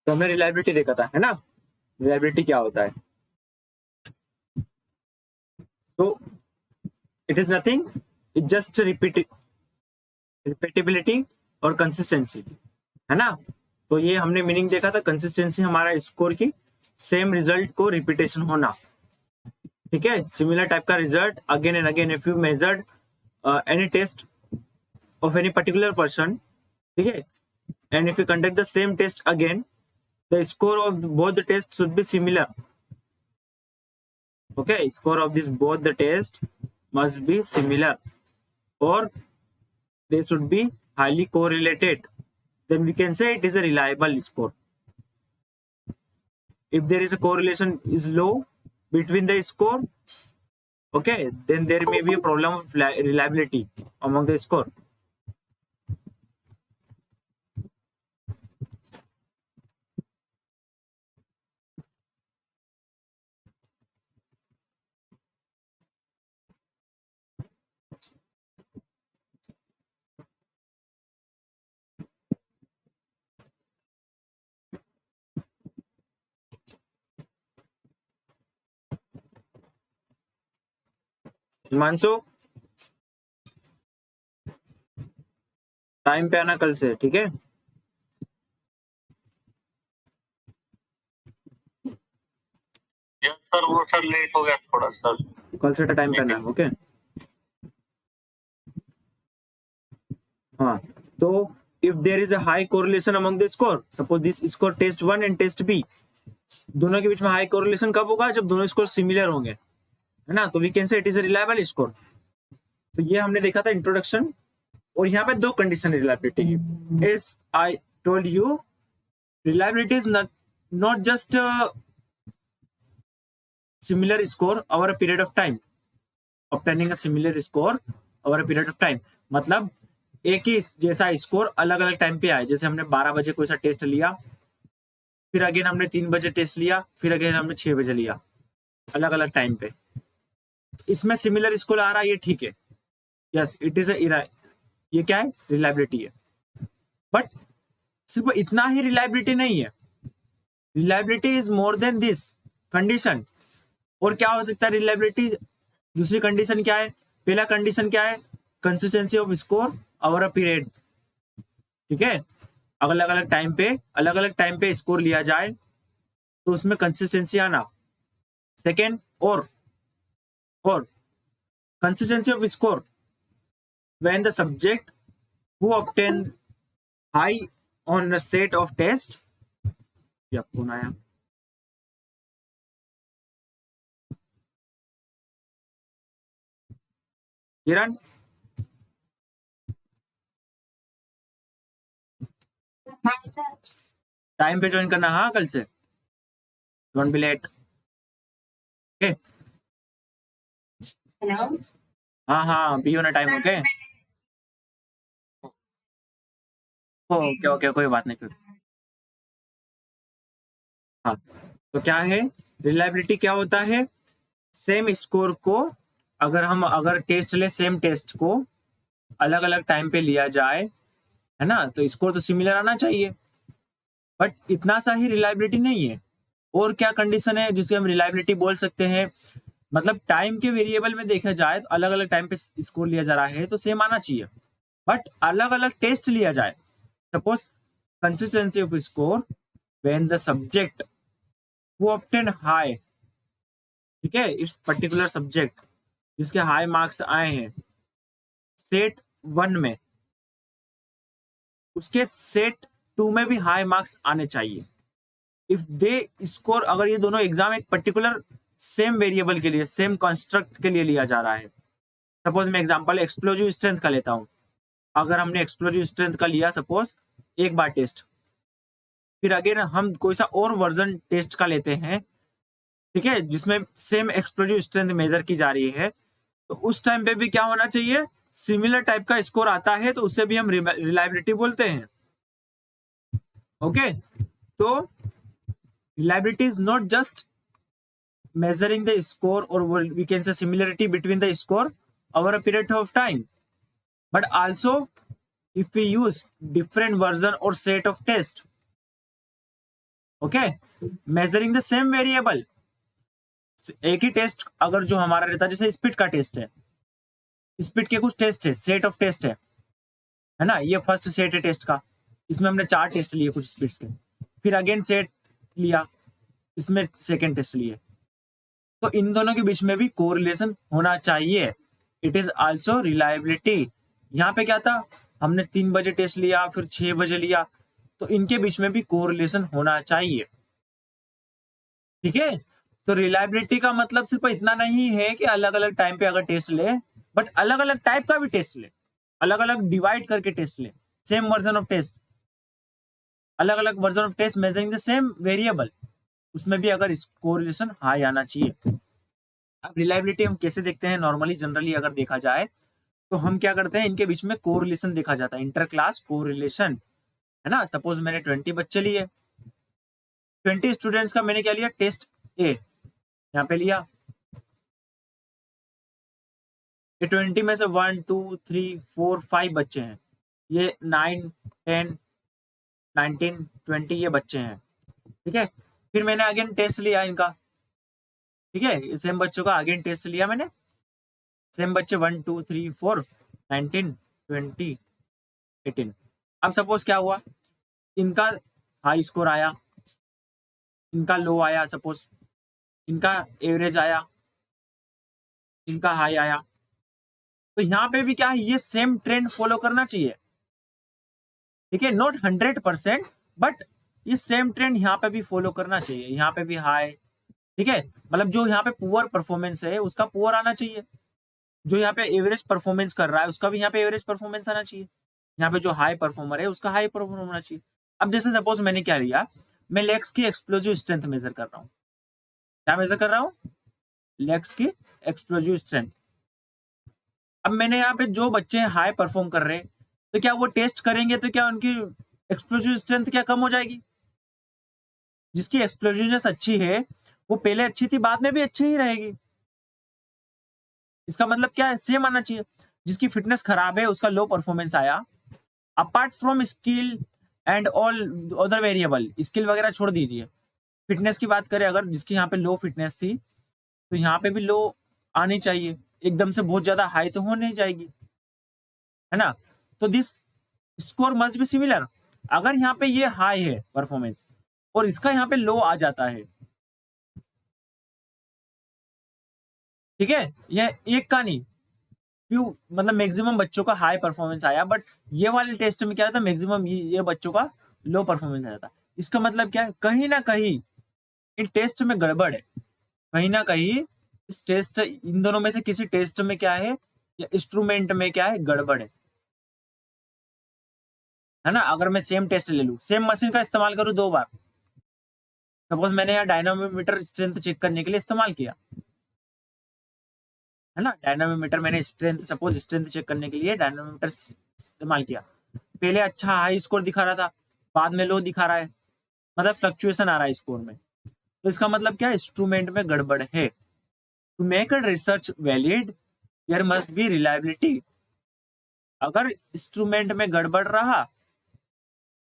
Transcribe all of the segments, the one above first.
तो हमने रिलायबिलिटी देखा था, है ना। रिलायबिलिटी क्या होता है? तो it is nothing, it just repeatability और कंसिस्टेंसी, है ना। तो ये हमने मीनिंग देखा था, कंसिस्टेंसी हमारा स्कोर की सेम रिजल्ट को रिपीटेशन होना, ठीक है। सिमिलर टाइप का result again and again if you measured any test of any particular person, ठीक है, and if you conduct the same test again, the score of both the tests should be similar. Okay, score of this both the test must be similar, or they should be highly correlated. Then we can say it is a reliable score. If there is a correlation is low between the score, okay, then there may be a problem of reliability among the score. मानसो, time पे आना कल से, ठीक है। Sir वो sir late हो गया थोड़ा सर, कल से टाइम पे आना है, ओके। हाँ, तो if there is a high correlation among the score, suppose this score test 1 and test B, दोनों के बीच में हाई कोरिलेशन कब होगा? जब दोनों स्कोर सिमिलर होंगे, है ना। तो we can say it is a reliable score. तो ये हमने देखा था इंट्रोडक्शन, और यहाँ पे दो कंडीशन रिलायबिलिटी की। As I told you, reliability is not just similar score over a period of time, obtaining a similar score over a period of time, मतलब एक ही जैसा स्कोर अलग अलग टाइम पे आए। जैसे हमने 12 बजे कोई सा टेस्ट लिया, फिर अगेन हमने 3 बजे टेस्ट लिया, फिर अगेन हमने 6 बजे लिया, अलग अलग टाइम पे। इसमें सिमिलर स्कोर आ रहा है, ये ठीक है, यस इट इज ये क्या है? रिलायबिलिटी है। बट सिर्फ इतना ही रिलायबिलिटी नहीं है, reliability is more than this condition. और क्या हो सकता है रिलायबिलिटी? दूसरी कंडीशन क्या है? पहला कंडीशन क्या है? Consistency of score over a period, ठीक है। अलग अलग टाइम पे स्कोर लिया जाए तो उसमें कंसिस्टेंसी आना। सेकेंड, और consistency of score when the subject who obtain high on a set of test, या कौन आया? किरण, टाइम पे ज्वाइन करना, हाँ कल से, don't be late, okay. Hello, हाँ हाँ, be on time, okay okay okay, कोई बात नहीं, कोई। हाँ, तो क्या है रिलायबिलिटी? क्या होता है? सेम स्कोर को अगर टेस्ट ले, सेम टेस्ट को अलग अलग टाइम पे लिया जाए, है ना, तो स्कोर तो सिमिलर आना चाहिए। बट इतना सा ही रिलायबिलिटी नहीं है, और क्या कंडीशन है जिसके हम रिलायबिलिटी बोल सकते हैं? मतलब टाइम के वेरिएबल में देखा जाए तो अलग अलग टाइम पे स्कोर लिया जा रहा है तो सेम आना चाहिए, बट अलग अलग टेस्ट लिया जाए। Suppose consistency of score when the subject who obtain high, ठीक है, इस पर्टिकुलर सब्जेक्ट जिसके हाई मार्क्स आए हैं सेट 1 में, उसके सेट 2 में भी हाई मार्क्स आने चाहिए। इफ दे स्कोर, अगर ये दोनों एग्जाम एक पर्टिकुलर सेम वेरिएबल के लिए, सेम कंस्ट्रक्ट के लिए लिया जा रहा है। सपोज मैं एग्जांपल एक्सप्लोजिव स्ट्रेंथ का लेता हूं। अगर हमने एक्सप्लोजिव स्ट्रेंथ का लिया सपोज एक बार टेस्ट, फिर अगेन हम कोई सा और वर्जन टेस्ट का लेते हैं, ठीक है, जिसमें सेम एक्सप्लोजिव स्ट्रेंथ मेजर की जा रही है, तो उस टाइम पे भी क्या होना चाहिए? सिमिलर टाइप का स्कोर आता है तो उससे भी हम रिलायबिलिटी बोलते हैं, ओके। तो reliability is not just measuring the score, or we can say similarity between the score over a period of time, but also if we use different version or set of test, okay, measuring the same variable, एक ही test अगर जो हमारा रहता है, जैसे speed का test है, speed के कुछ टेस्ट है, सेट ऑफ टेस्ट है ना, ये फर्स्ट सेट है टेस्ट का, इसमें हमने 4 टेस्ट लिए कुछ स्पीड्स के, फिर अगेन सेट लिया, इसमें सेकेंड टेस्ट लिए, तो इन दोनों के बीच में भी कोरिलेशन होना चाहिए। It is also reliability. यहाँ पे क्या था, हमने 3 बजे टेस्ट लिया, फिर 6 बजे लिया, तो इनके बीच में भी कोरिलेशन होना चाहिए। ठीक है, तो रिलायबिलिटी का मतलब सिर्फ इतना नहीं है कि अलग अलग टाइम पे अगर टेस्ट ले, बट अलग अलग टाइप का भी टेस्ट ले, अलग अलग डिवाइड करके टेस्ट ले, सेम वर्जन ऑफ टेस्ट, अलग अलग version of test measuring the same variable, उसमें भी अगर कोरिलेशन हाई आना चाहिए। अब रिलायबिलिटी हम कैसे देखते हैं, नॉर्मली जनरली अगर देखा जाए तो हम क्या करते हैं, इनके बीच में कोरिलेशन देखा जाता है, इंटर क्लास कोरिलेशन, है ना। सपोज मैंने 20 बच्चे लिए, 20 स्टूडेंट्स का मैंने क्या लिया, टेस्ट ए यहाँ पे लिया, ये 20 में से 1 2 3 4 5 बच्चे हैं, ये 9 10 19 20 ये बच्चे हैं। ठीक है, फिर मैंने अगेन टेस्ट लिया इनका, ठीक है, सेम बच्चों का अगेन टेस्ट लिया मैंने, सेम बच्चे 1 2 3 4 19 20 18। अब सपोज क्या हुआ, इनका हाई स्कोर आया, इनका लो आया, सपोज इनका एवरेज आया, इनका हाई आया, तो यहाँ पे भी क्या है, ये सेम ट्रेंड फॉलो करना चाहिए। ठीक है, नॉट 100%, बट ये सेम ट्रेंड यहाँ पे भी फॉलो करना चाहिए, यहाँ पे भी हाई। ठीक है, मतलब जो यहाँ पे पुअर परफॉर्मेंस है उसका पुअर आना चाहिए, जो यहाँ पे एवरेज परफॉर्मेंस कर रहा है उसका भी यहाँ पे एवरेज परफॉर्मेंस आना चाहिए, यहाँ पे जो हाई परफॉर्मर है उसका हाई परफॉर्मर होना चाहिए। अब जैसे सपोज मैंने क्या लिया, मैं लेग्स की एक्सप्लोजिव स्ट्रेंथ मेजर कर रहा हूँ, क्या मेजर कर रहा हूँ, लेग्स की एक्सप्लोजिव स्ट्रेंथ। अब मैंने यहाँ पे जो बच्चे हाई परफॉर्म कर रहे हैं, तो क्या वो टेस्ट करेंगे तो क्या उनकी एक्सप्लोजिव स्ट्रेंथ क्या कम हो जाएगी? जिसकी एक्सप्लोजिवनेस अच्छी है वो पहले अच्छी थी, बाद में भी अच्छी ही रहेगी। इसका मतलब क्या है, सेम आना चाहिए। जिसकी फिटनेस खराब है उसका लो परफॉर्मेंस आया, apart from skill and all other variable, skill वगैरह छोड़ दीजिए, फिटनेस की बात करें अगर, जिसकी यहाँ पे लो फिटनेस थी तो यहाँ पे भी लो आनी चाहिए, एकदम से बहुत ज्यादा हाई तो हो नहीं जाएगी, है ना। तो this score must be similar. अगर यहाँ पे ये हाई है परफॉर्मेंस और इसका यहाँ पे लो आ जाता है, ठीक है, ये एक का नहीं, क्यों, मतलब मैक्सिमम बच्चों का हाई परफॉर्मेंस आया, बट ये वाले टेस्ट में क्या था, मैक्सिमम ये बच्चों का लो परफॉर्मेंस आया था। इसका मतलब क्या है, कहीं ना कहीं इन टेस्ट में गड़बड़ है, कहीं ना कहीं इस टेस्ट, इन दोनों में से किसी टेस्ट में क्या है, या इंस्ट्रूमेंट में क्या है, गड़बड़ है ना। अगर मैं सेम टेस्ट ले लूं, सेम मशीन का इस्तेमाल करूं 2 बार, सपोज मैंने यहाँ डायनामोमीटर स्ट्रेंथ चेक करने के लिए इस्तेमाल किया, है ना, डायनामोमीटर मैंने स्ट्रेंथ, सपोज स्ट्रेंथ चेक करने के लिए डायनामोमीटर इस्तेमाल किया, पहले अच्छा हाई स्कोर दिखा रहा था, बाद में लो दिखा रहा है, मतलब फ्लक्चुएशन आ रहा है स्कोर में, तो इसका मतलब क्या है, इंस्ट्रूमेंट में गड़बड़ है। To make a research valid there must be reliability. अगर इंस्ट्रूमेंट में गड़बड़ रहा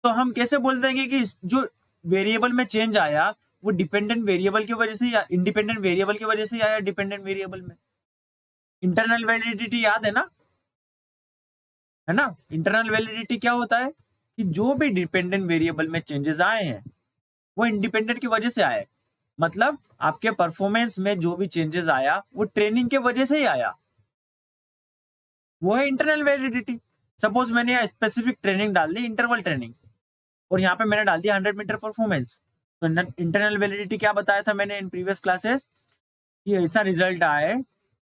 तो हम कैसे बोल देंगे कि जो वेरिएबल में चेंज आया वो डिपेंडेंट वेरिएबल की वजह से या इंडिपेंडेंट वेरिएबल की वजह से आया, डिपेंडेंट वेरिएबल में। इंटरनल वैलिडिटी याद है ना, है ना। इंटरनल वैलिडिटी क्या होता है कि जो भी डिपेंडेंट वेरिएबल में चेंजेस आए हैं वो इंडिपेंडेंट की वजह से आए, मतलब आपके परफॉर्मेंस में जो भी चेंजेस आया वो ट्रेनिंग के वजह से ही आया, वो है इंटरनल वैलिडिटी। सपोज मैंने यहाँ स्पेसिफिक ट्रेनिंग डाल दी, इंटरवल ट्रेनिंग, और यहाँ पे मैंने डाल दिया 100 मीटर परफॉर्मेंस, तो इंटरनल वैलिडिटी क्या बताया था मैंने इन प्रीवियस क्लासेस, कि ऐसा रिजल्ट आए,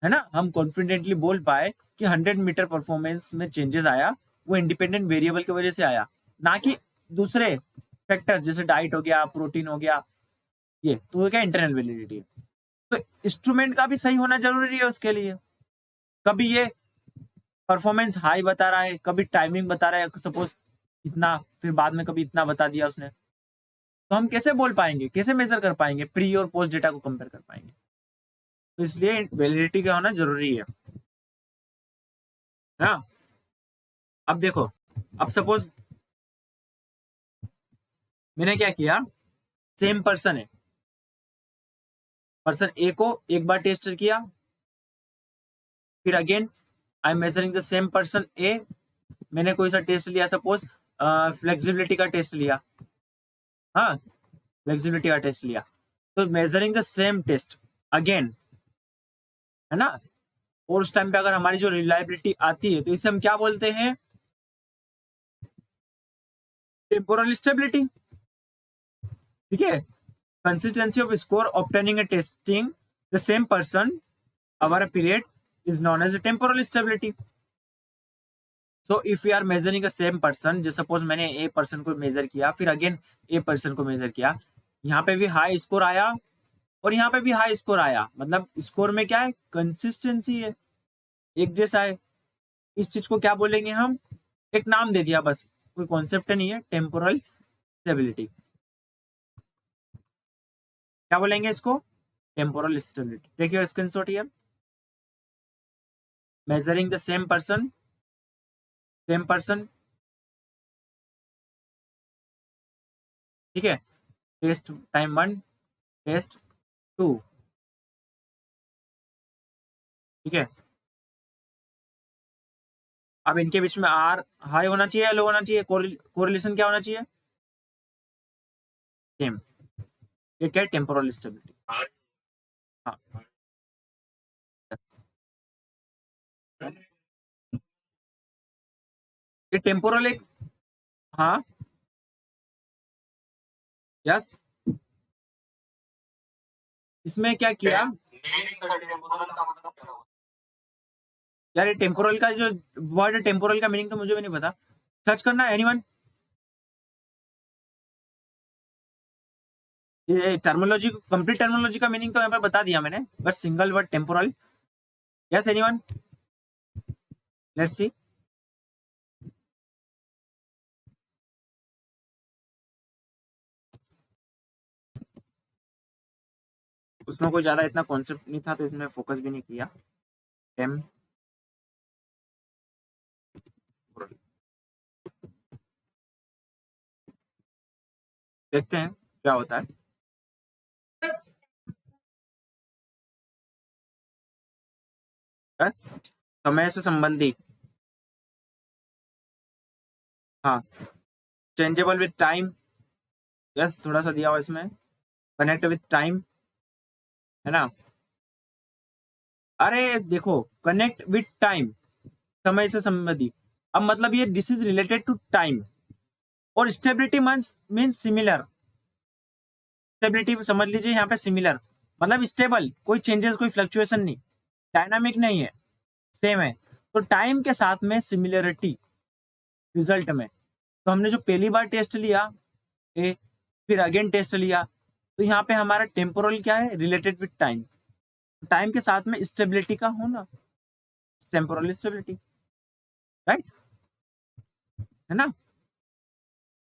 है ना, हम कॉन्फिडेंटली बोल पाए कि 100 मीटर परफॉर्मेंस में चेंजेस आया वो इंडिपेंडेंट वेरिएबल की वजह से आया, ना कि दूसरे फैक्टर जैसे डाइट हो गया, प्रोटीन हो गया, ये तो क्या इंटरनल वैलिडिटी है। तो इंस्ट्रूमेंट का भी सही होना जरूरी है उसके लिए, कभी ये परफॉर्मेंस हाई बता रहा है, कभी टाइमिंग बता रहा है, सपोज इतना, फिर बाद में कभी इतना बता दिया उसने, तो हम कैसे बोल पाएंगे, कैसे मेजर कर पाएंगे, प्री और पोस्ट डेटा को कंपेयर कर पाएंगे। तो इसलिए वैलिडिटी का होना जरूरी है ना। अब देखो, अब सपोज मैंने क्या किया, सेम पर्सन है, पर्सन ए को एक बार टेस्ट किया, फिर again I am measuring the same person A, मैंने कोई सा टेस्ट लिया, सपोज फ्लेक्सिबिलिटी का टेस्ट लिया, हाँ फ्लेक्सिबिलिटी का टेस्ट लिया, तो measuring the same test again, है ना। और उस टाइम पे अगर हमारी जो रिलायबिलिटी आती है तो इसे हम क्या बोलते हैं, टेम्पोरल स्टेबिलिटी, ठीक है। Consistency of score obtaining a testing the same person over a period is known as temporal stability. So if you are measuring a same person, जो सपोज मैंने ए पर्सन को मेजर किया, फिर again a person को measure किया, यहाँ पे भी हाई स्कोर आया और यहाँ पे भी हाई स्कोर आया, मतलब स्कोर में क्या है, कंसिस्टेंसी है, एक जैसा है। इस चीज को क्या बोलेंगे हम, एक नाम दे दिया बस, कोई कॉन्सेप्ट नहीं है, टेम्पोरल स्टेबिलिटी। क्या बोलेंगे इसको, temporal stability. Take your screenshot here, measuring the same person, ठीक है, टेस्ट टाइम 1, टेस्ट 2, ठीक है। अब इनके बीच में आर हाई होना चाहिए या लो होना चाहिए, कोरिलेशन क्या होना चाहिए, सेम। ये क्या है, टेम्पोरल स्टेबिलिटी। हाँ ये टेम्पोरल एक, हाँ यस, इसमें क्या किया यार, ये टेम्पोरल का जो वर्ड है, टेम्पोरल का मीनिंग तो मुझे भी नहीं पता, सर्च करना है एनीवन, ये टर्मिनोलॉजी, कंप्लीट टर्मिनोलॉजी का मीनिंग तो यहाँ पर बता दिया मैंने, बस single word temporal. Yes anyone, let's see. उसमें कोई ज्यादा इतना कॉन्सेप्ट नहीं था तो इसमें फोकस भी नहीं किया। टेम देखते हैं क्या होता है। बस समय से संबंधी, हाँ चेंजेबल विथ टाइम, यस थोड़ा सा दिया हुआ इसमें, कनेक्ट विथ टाइम, है ना। अरे देखो, कनेक्ट विथ टाइम, समय से संबंधी, अब मतलब ये this is related to time, और स्टेबिलिटी मीन्स सिमिलर, स्टेबिलिटी समझ लीजिए यहाँ पे सिमिलर, मतलब स्टेबल, कोई चेंजेस कोई फ्लक्चुएशन नहीं, डायनामिक नहीं है, सेम है। तो टाइम के साथ में सिमिलरिटी रिजल्ट में, तो हमने जो पहली बार टेस्ट लिया ए, फिर अगेन टेस्ट लिया, तो यहाँ पे हमारा टेम्पोरल क्या है, रिलेटेड विथ टाइम, टाइम के साथ में स्टेबिलिटी का होना, टेम्पोरल स्टेबिलिटी, राइट, है ना,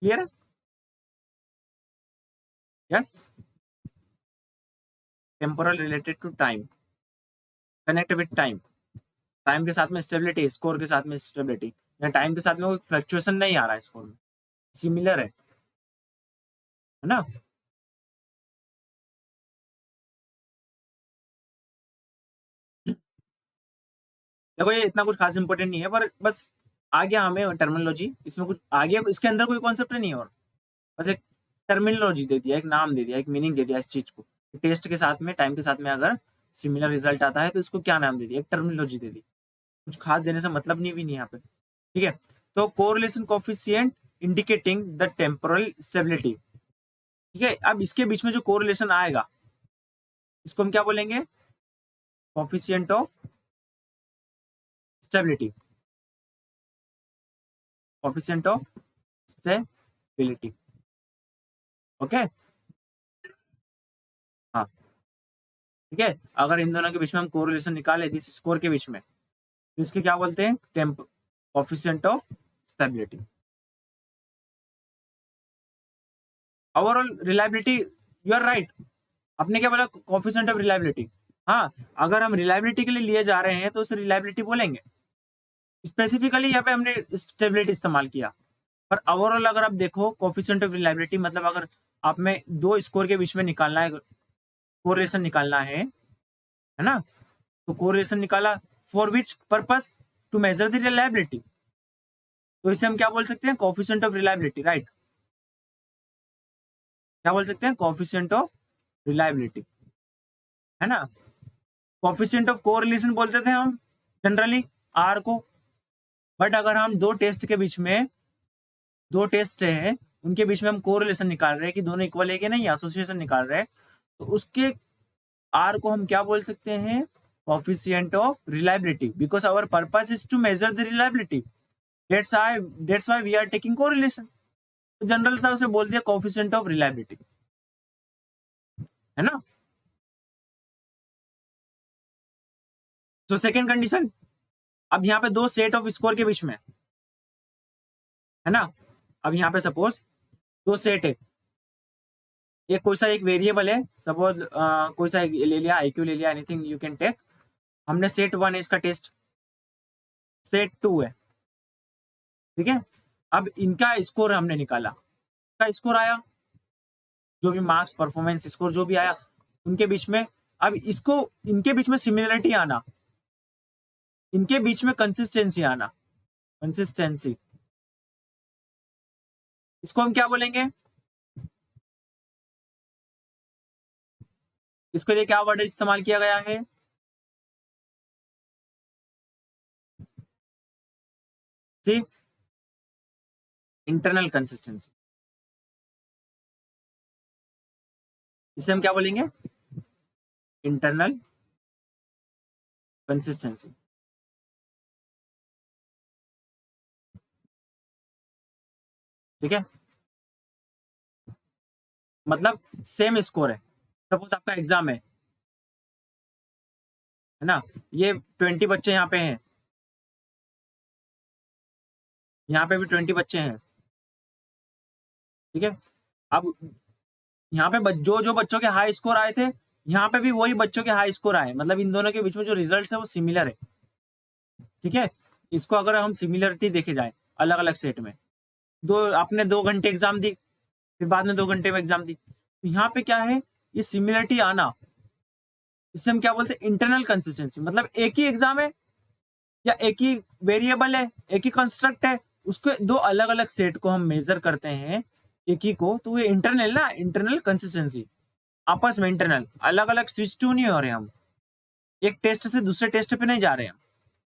क्लियर है, yes. Temporal related to time, connect with time, time के साथ में स्टेबिलिटी, स्कोर के साथ में स्टेबिलिटी, या टाइम के साथ में कोई फ्लक्चुएशन नहीं आ रहा है स्कोर में, सिमिलर है ना। देखो ये इतना कुछ खास इंपॉर्टेंट नहीं है, पर बस आ गया हमें टर्मिनोलॉजी, इसमें कुछ आगे इसके अंदर कोई कॉन्सेप्ट नहीं है, और बस एक टर्मिनोलॉजी दे दिया, एक नाम दे दिया, एक मीनिंग दे दिया इस चीज को, टेस्ट के साथ में टाइम के साथ में अगर सिमिलर रिजल्ट आता है तो इसको क्या नाम दे दिया, एक टर्मिनोलॉजी दे दी, कुछ खास देने से मतलब नहीं भी नहीं यहाँ पे, ठीक है। तो correlation coefficient indicating the temporal stability, ठीक है। अब इसके बीच में जो कोरिलेशन आएगा इसको हम क्या बोलेंगे, coefficient of stability, coefficient of stability, okay, हाँ ठीक है। अगर इन दोनों के बीच में हम कोरिलेशन निकाले दिस स्कोर के बीच में, तो इसके क्या बोलते हैं, temp coefficient of stability. Overall reliability, you are right, आपने क्या बोला, कोफिशिएंट ऑफ रिलायबिलिटी, हाँ अगर हम रिलायबिलिटी के लिए लिए जा रहे हैं तो उसे रिलायबिलिटी बोलेंगे, स्पेसिफिकली यहाँ पे हमने स्टेबिलिटी इस्तेमाल किया, पर ओवरऑल अगर आप देखो कोफिशिएंट ऑफ रिलायबिलिटी, मतलब अगर आप में दो स्कोर के बीच में निकालना है, कोरिलेशन निकालना है ना? तो कोरिलेशन निकाला for which purpose? To measure the reliability. तो इसे हम क्या बोल सकते हैं? Coefficient of reliability, right? क्या बोल सकते हैं? कोएफिशिएंट ऑफ रिलायबिलिटी, है ना? कोएफिशिएंट ऑफ कोरिलेशन बोलते थे हम जनरली आर को, बट अगर हम दो टेस्ट है उनके बीच में हम कोरिलेशन निकाल रहे हैं कि दोनों इक्वल है कि नहीं, एसोसिएशन निकाल रहे हैं, तो उसके आर को हम क्या बोल सकते हैं? Coefficient of reliability, because our purpose is to measure the reliability, that's why we are taking correlation. तो जनरल साहब से बोल दिया कोएफिशिएंट ऑफ रिलायबिलिटी, है ना? तो सेकेंड कंडीशन, अब यहाँ पे दो सेट ऑफ स्कोर के बीच में, है ना? अब यहाँ पे सपोज दो सेट है, एक कोई सा एक वेरिएबल है, सपोज कोई सा ले लिया, IQ ले लिया, एनीथिंग यू कैन टेक। हमने सेट 1 है इसका टेस्ट, सेट 2 है, ठीक है? अब इनका स्कोर हमने निकाला, का स्कोर आया, जो भी मार्क्स परफॉर्मेंस स्कोर जो भी आया उनके बीच में, अब इसको इनके बीच में सिमिलरिटी आना, इनके बीच में कंसिस्टेंसी आना, कंसिस्टेंसी, इसको हम क्या बोलेंगे? इसके लिए क्या वर्ड इस्तेमाल किया गया है? जी, इंटरनल कंसिस्टेंसी। इसे हम क्या बोलेंगे? इंटरनल कंसिस्टेंसी, ठीक है? मतलब सेम स्कोर है, सपोज आपका एग्जाम है ना? ये 20 बच्चे यहाँ पे हैं, यहाँ पे भी 20 बच्चे हैं, ठीक है? अब यहाँ पे जो जो बच्चों के हाई स्कोर आए थे, यहाँ पे भी वही बच्चों के हाई स्कोर आए, मतलब इन दोनों के बीच में जो रिजल्ट है वो सिमिलर है, ठीक है? इसको अगर हम सिमिलरिटी देखे जाए अलग अलग सेट में, दो आपने 2 घंटे एग्जाम दी, फिर बाद में 2 घंटे में एग्जाम दी, तो यहाँ पे क्या है? ये सिमिलरिटी आना, इससे हम क्या बोलते हैं? Internal consistency. मतलब एक ही एग्जाम है या एक ही वेरिएबल है, एक ही कंस्ट्रक्ट है, उसको दो अलग अलग सेट को हम मेजर करते हैं एक ही को, तो ये इंटरनल ना, इंटरनल कंसिस्टेंसी, आपस में इंटरनल, अलग अलग स्विच टू नहीं हो रहे हम, एक टेस्ट से दूसरे टेस्ट पे नहीं जा रहे हैं,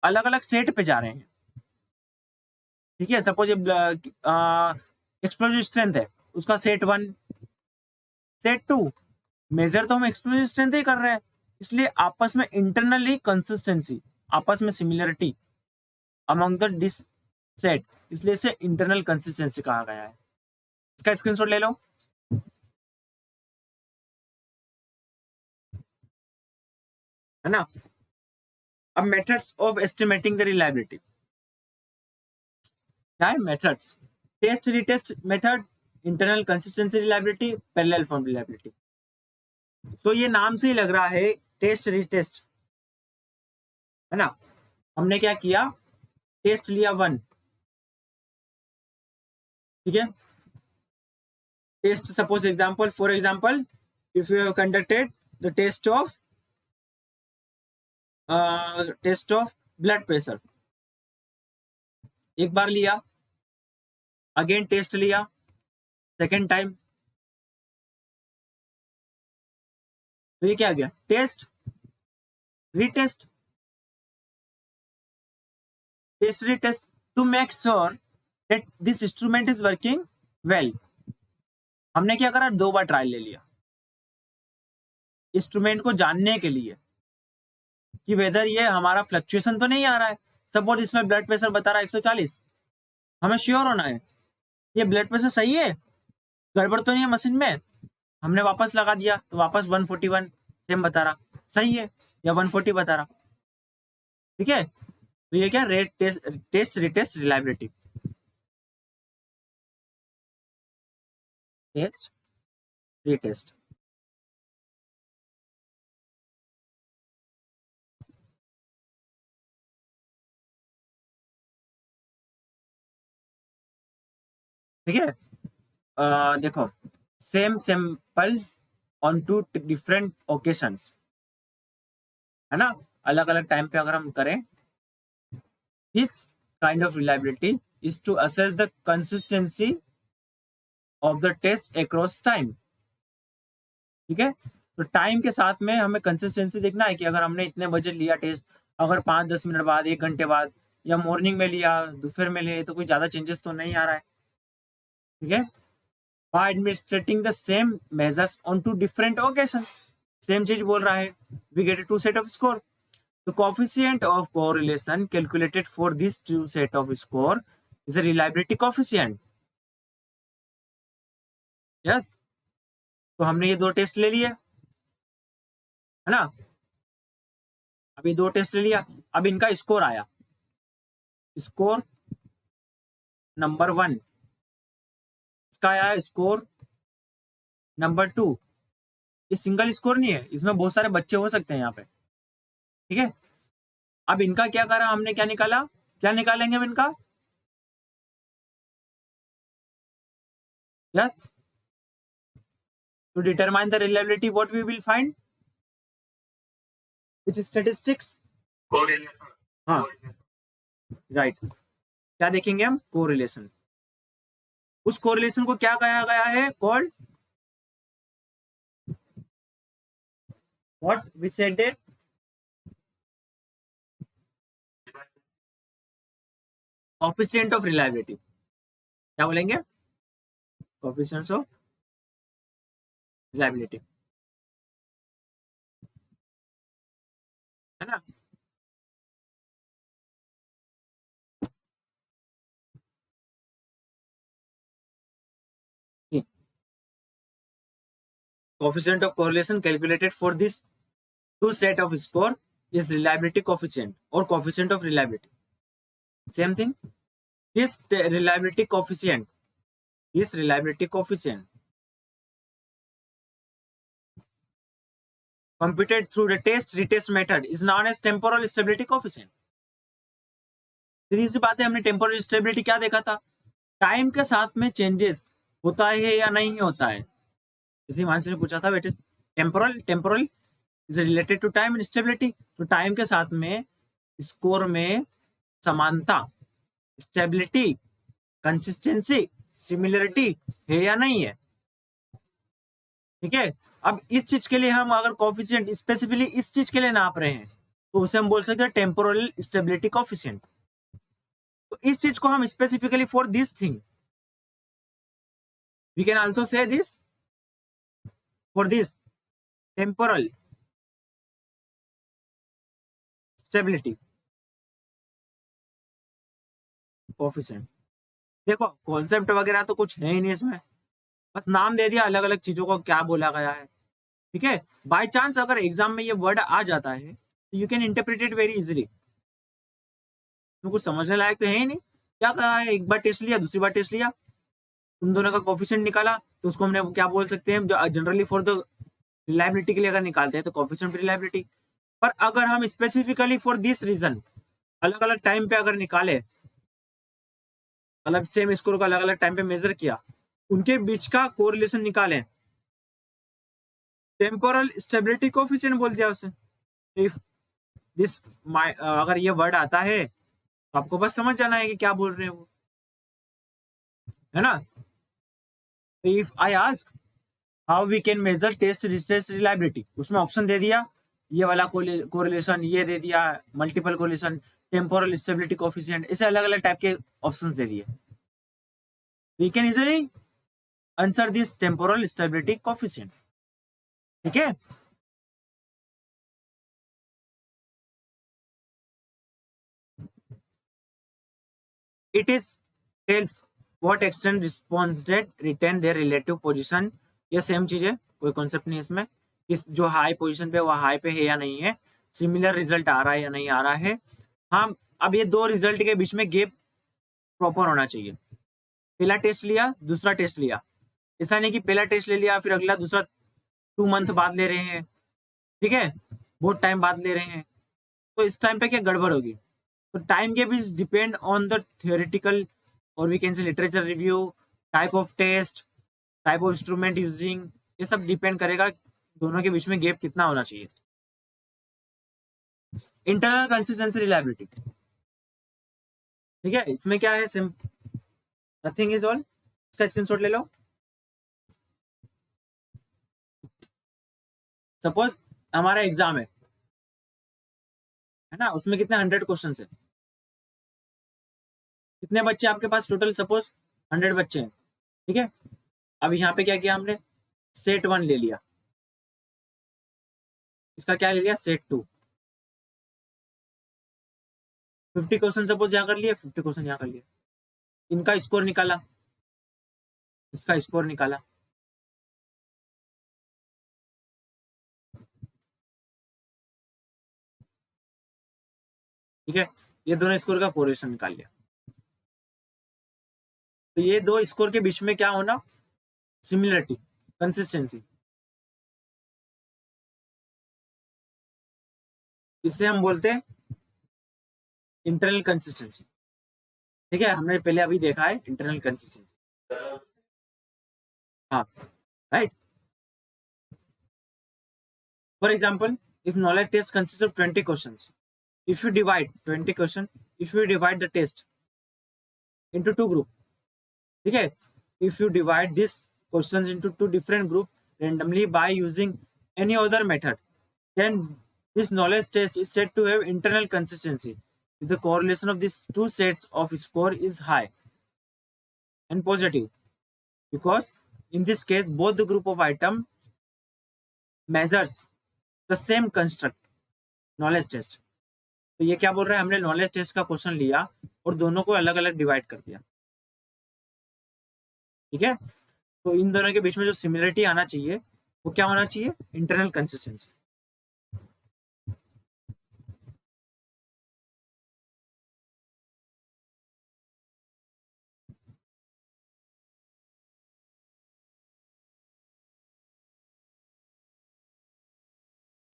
अलग अलग सेट पे जा रहे हैं, ठीक है? सपोज एक्सप्लोजिव स्ट्रेंथ है, उसका सेट 1, सेट 2, मेजर तो हम एक्सप्लोजिव स्ट्रेंथ ही कर रहे हैं, इसलिए आपस में इंटरनली कंसिस्टेंसी, आपस में similarity among the this set, इसलिए इसे इंटरनल कंसिस्टेंसी कहा गया है। इसका स्क्रीनशॉट ले लो, है ना? अब methods of estimating the reliability, क्या है? Methods, test retest method, internal consistency reliability, parallel form reliability. तो ये नाम से ही लग रहा है टेस्ट रिटेस्ट, है ना? हमने क्या किया? टेस्ट लिया 1, ठीक है? Test, suppose example, for example, if you have conducted the test of blood pressure, एक बार लिया, अगेन टेस्ट लिया, सेकेंड टाइम, तो ये क्या गया? Test retest, test retest, to make sure that this instrument is working well. हमने क्या करा? 2 बार ट्रायल ले लिया इंस्ट्रूमेंट को जानने के लिए कि वेदर ये हमारा फ्लक्चुएशन तो नहीं आ रहा है। सपोज इसमें ब्लड प्रेशर बता रहा है 140, हमें श्योर होना है ये ब्लड प्रेशर सही है, गड़बड़ तो नहीं है मशीन में। हमने वापस लगा दिया तो वापस 141 सेम बता रहा, सही है, या 140 बता रहा, ठीक है? तो ये क्या? Rate test retest reliability, test retest, ठीक है? देखो, same sample on two different occasions, है ना, अलग अलग टाइम पे अगर हम करें, this kind of reliability is to assess the consistency of the test across time. ठीक है, तो टाइम के साथ में हमें कंसिस्टेंसी देखना है कि अगर हमने इतने बजे लिया टेस्ट, अगर 5-10 मिनट बाद, 1 घंटे बाद, या मॉर्निंग में लिया, दोपहर में लिए, तो कोई ज्यादा चेंजेस तो नहीं आ रहा है। ठीक है, by administering the same measures on two different occasions, same चीज बोल रहा है, we get two set of score. The coefficient of correlation calculated for these two set of score is a reliability coefficient. Yes, तो हमने ये दो test ले लिए, है ना, अभी दो टेस्ट ले लिया, अब इनका स्कोर आया, स्कोर नंबर 1, इसका आया स्कोर नंबर 2। ये सिंगल स्कोर नहीं है, इसमें बहुत सारे बच्चे हो सकते हैं यहाँ पे। ठीक है, अब इनका क्या करा हमने, क्या निकाला, क्या निकालेंगे अब इनका? Yes, to determine the reliability what we will find, which statistics? Correlation. हाँ, राइट, क्या देखेंगे हम? कोरिलेशन। उस कोरिलेशन को क्या कहा गया है? Called what we said it? Coefficient of reliability. क्या बोलेंगे? कोएफिशिएंट्स ऑफ रिलायबिलिटी, है ना। Coefficient of correlation calculated for this two set of score is reliability coefficient or coefficient of reliability. Same thing. This reliability coefficient computed through the test retest method is known as temporal stability coefficient. सीधी सी बात है, हमने temporal stability क्या देखा था? Time के साथ में changes होता है या नहीं होता है। इसी मानसी ने पूछा था, it is temporal is related to time and stability. तो टाइम के साथ में स्कोर में समानता, स्टेबिलिटी, कंसिस्टेंसी, सिमिलरिटी है या नहीं है। ठीक है, अब इस चीज के लिए हम अगर कोएफिशिएंट स्पेसिफिकली इस चीज के लिए नाप रहे हैं तो उसे हम बोल सकते हैं टेम्पोरल स्टेबिलिटी कोएफिशिएंट। तो इस चीज को हम specifically for this thing we can also say this for this temporal stability coefficient. देखो कॉन्सेप्ट वगैरह तो कुछ है ही नहीं इसमें, बस नाम दे दिया, अलग अलग चीजों को क्या बोला गया है। ठीक है, बाय चांस अगर एग्जाम में ये वर्ड आ जाता है तो you can interpret it very easily. तो कुछ समझने लायक तो है ही नहीं, क्या कहा है, एक बार टेस्ट लिया, दूसरी बार टेस्ट लिया, तुम दोनों का कोएफिशिएंट निकाला, तो उसको हमने क्या बोल सकते हैं, जनरली फॉर द रिलायबिलिटी के लिए अगर निकालते हैं तो कोएफिशिएंट ऑफ रिलायबिलिटी। पर अगर हम स्पेसिफिकली फॉर दिस रीजन अलग अलग टाइम पे अगर निकाले, अलग सेम स्कोर को अलग अलग टाइम पे मेजर किया, उनके बीच का कोरिलेशन निकालें, टेम्पोरल स्टेबिलिटी कोएफिशिएंट बोल दिया उसे। इफ दिस अगर ये वर्ड आता है तो आपको बस समझ जाना है कि क्या बोल रहे हैं वो, है ना। If I ask how we can measure test reliability, उसमें ऑप्शन दे दिया, ये वाला कोरिलेशन, ये दे दिया multiple correlation, temporal stability coefficient, इसे अलग अलग टाइप के ऑप्शंस दे दिए। We can easily answer this temporal stability coefficient. ठीक है, it is tells what extent response date retain their relative position। ये सेम चीज है, कोई कॉन्सेप्ट नहीं इसमें, इस जो हाई पोजीशन पे वो हाई पे है या नहीं है, सिमिलर रिजल्ट आ रहा है या नहीं आ रहा है। हाँ, अब ये दो रिजल्ट के बीच में गैप प्रॉपर होना चाहिए। पहला टेस्ट लिया, दूसरा टेस्ट लिया, ऐसा नहीं कि पहला टेस्ट ले लिया फिर अगला दूसरा 2 मंथ बाद ले रहे हैं, ठीक है, बहुत टाइम बाद ले रहे हैं, तो इस टाइम पे क्या गड़बड़ होगी। तो time gap is depend on the theoretical और we can say literature review, type of test, type of instrument using, ये सब डिपेंड करेगा दोनों के बीच में गैप कितना होना चाहिए। इंटरनल कंसिस्टेंसी रिलायबिलिटी, ठीक है, इसमें क्या है, नथिंग इज ऑल, इसका स्क्रीनशॉट ले लो। सपोज हमारा एग्जाम है ना, उसमें कितने 100 क्वेश्चन है, कितने बच्चे आपके पास टोटल, सपोज 100 बच्चे हैं, ठीक है। अब यहाँ पे क्या किया हमने, सेट 1 ले लिया, इसका क्या ले लिया, सेट 2, 50 क्वेश्चन सपोज यहाँ कर लिए, 50 क्वेश्चन यहाँ कर लिए, इनका स्कोर निकाला, इसका स्कोर निकाला, ठीक है, ये दोनों स्कोर का कोरिलेशन निकाल लिया। तो ये दो स्कोर के बीच में क्या होना, सिमिलरिटी, कंसिस्टेंसी, इसे हम बोलते हैं इंटरनल कंसिस्टेंसी, ठीक है, हमने पहले अभी देखा है इंटरनल कंसिस्टेंसी, हाँ, right. For example, if knowledge test consist of 20 questions, if you divide 20 question, if you divide the test into 2 group, ठीक है, if you divide this questions into 2 different group randomly by using any other method, then this knowledge test is said to have internal consistency if the correlation of these two sets of score is high and positive, because in this case both the group of item measures the same construct, knowledge test। तो ये क्या बोल रहा है, हमने knowledge test का question लिया और दोनों को अलग अलग डिवाइड कर दिया, ठीक है। तो इन दोनों के बीच में जो सिमिलरिटी आना चाहिए वो क्या होना चाहिए, इंटरनल कंसिस्टेंसी।